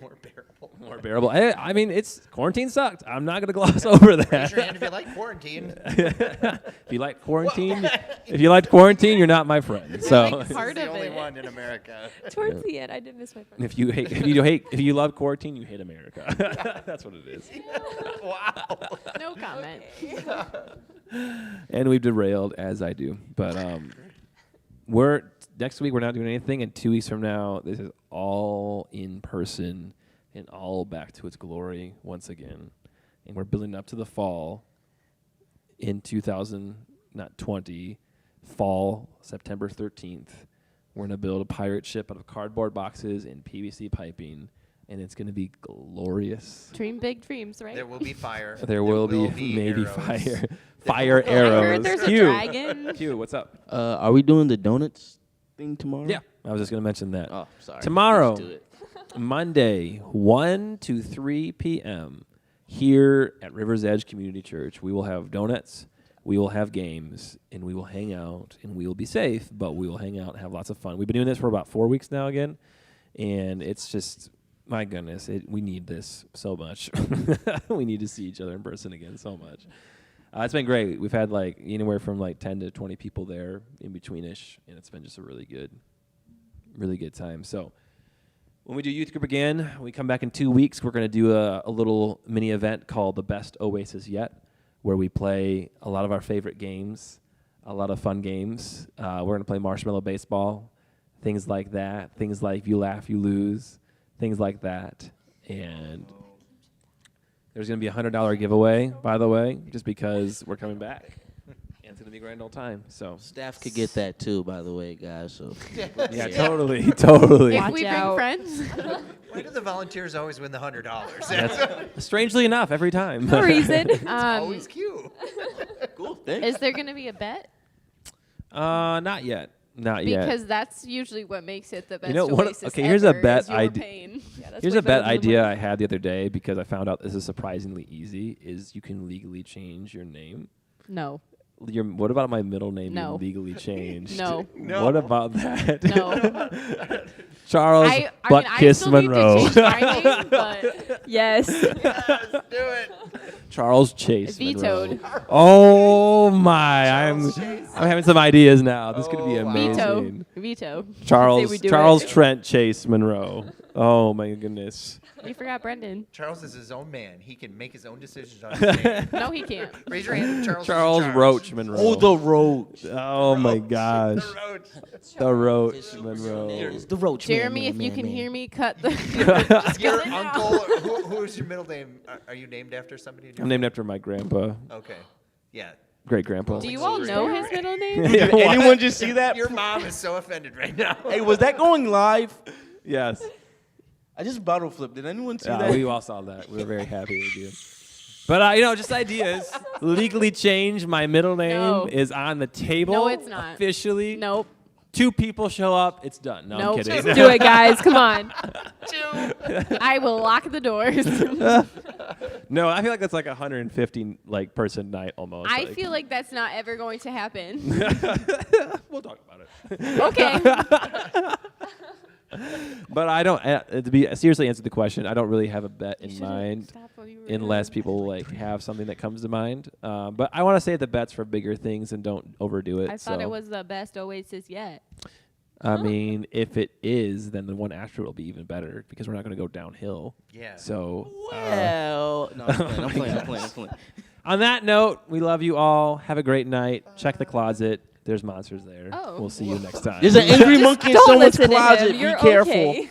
More bearable. More bearable. I mean, quarantine sucked. I'm not going to gloss over Raise that. your hand if you like quarantine. If you like quarantine, if you liked quarantine, you're not my friend. So, Like part This is of the only it. one in America. Towards the end, I did miss my friend. if you love quarantine, you hate America. That's what it is. Wow. No comment. And we've derailed as I do, but next week we're not doing anything, and 2 weeks from now this is all in person and all back to its glory once again, and we're building up to the fall in 2020 fall September 13th. We're gonna build a pirate ship out of cardboard boxes and PVC piping, and it's gonna be glorious. Dream big dreams, right? There will be fire. There will be maybe arrows. fire I arrows. heard there's a Q. dragon. Q, what's up? Are we doing the donuts thing tomorrow? Yeah, I was just gonna mention that. Oh, sorry. Tomorrow. Let's do it. Monday, 1 to 3 p.m. here at River's Edge Community Church. We will have donuts, we will have games, and we will hang out, and we will be safe, but we will hang out and have lots of fun. We've been doing this for about 4 weeks now again, and it's just, my goodness, we need this so much. We need to see each other in person again so much. It's been great. We've had like anywhere from like 10 to 20 people there in between-ish, and it's been just a really good time. So when we do youth group again, we come back in 2 weeks. We're going to do a little mini event called the Best Oasis Yet, where we play a lot of our favorite games, a lot of fun games. We're going to play marshmallow baseball, things like that, things like you laugh, you lose, things like that. And there's going to be a $100 giveaway, by the way, just because we're coming back. And it's going to be a grand old time. So Staff could get that too, by the way, guys. So yeah, totally. If Watch we bring out. friends. Why do the volunteers always win the $100? That's strangely enough, every time. No reason. Always Q. cool. Thanks. Is there going to be a bet? Not yet. Not yet. Because that's usually what makes it the best. You know what? Oasis Okay, here's a ever, bet is your idea. pain. Yeah, that's Here's way a better bet than the idea money. I had the other day because I found out this is surprisingly easy. Is you can legally change your name. No. What about my middle name No. being legally changed? No. No. What about that? No. Charles I Butt mean, I Kiss still Monroe. need to change my name, but Yes. Yes, do it. Charles Chase vetoed. Monroe. Oh my! I'm Chase. having some ideas now. This could be Oh, wow. amazing. Veto. Charles we do Charles it. Trent Chase Monroe. Oh my goodness. You forgot Brendan. Charles is his own man. He can make his own decisions on his name. No, he can't. Raise your hand if Charles Charles is in charge. Roach Monroe. Oh, the roach. Oh my gosh. The Roach. The Roach Official Monroe. name is the roach. Jeremy, man, if you man, can man. hear me, cut the. Your it now. uncle, who's your middle name? Are you named after somebody? in your I'm named after my grandpa, family? Okay. Yeah. great grandpa. Do you all know his middle name? Did anyone just see that? Your mom is so offended right now. Hey, was that going live? Yes. I just bottle flipped. Did anyone see Yeah, that? we all saw that. We were very happy with you. But just ideas. Legally change my middle name No. is on the table. No, it's not. Officially. Nope. 2 people show up. It's done. No, I'm Nope. kidding. Let's do it, guys. Come on. I will lock the doors. No, I feel like that's like a 150 person night almost. I feel like that's not ever going to happen. we'll talk about it. Okay. But I don't. To be seriously answer the question, I don't really have a bet You in should've mind. stopped what you were Unless doing. people like have something that comes to mind. But I want to say the bets for bigger things and don't overdo it. I thought so. it was the best Oasis yet. I mean, if it is, then the one after will be even better because we're not going to go downhill. Yeah. So, Well, no, I'm playing. on that note, we love you all. Have a great night. Check the closet. There's monsters there. Oh. We'll see you next time. There's an angry monkey in Don't someone's listen to him. closet. Be You're careful. okay.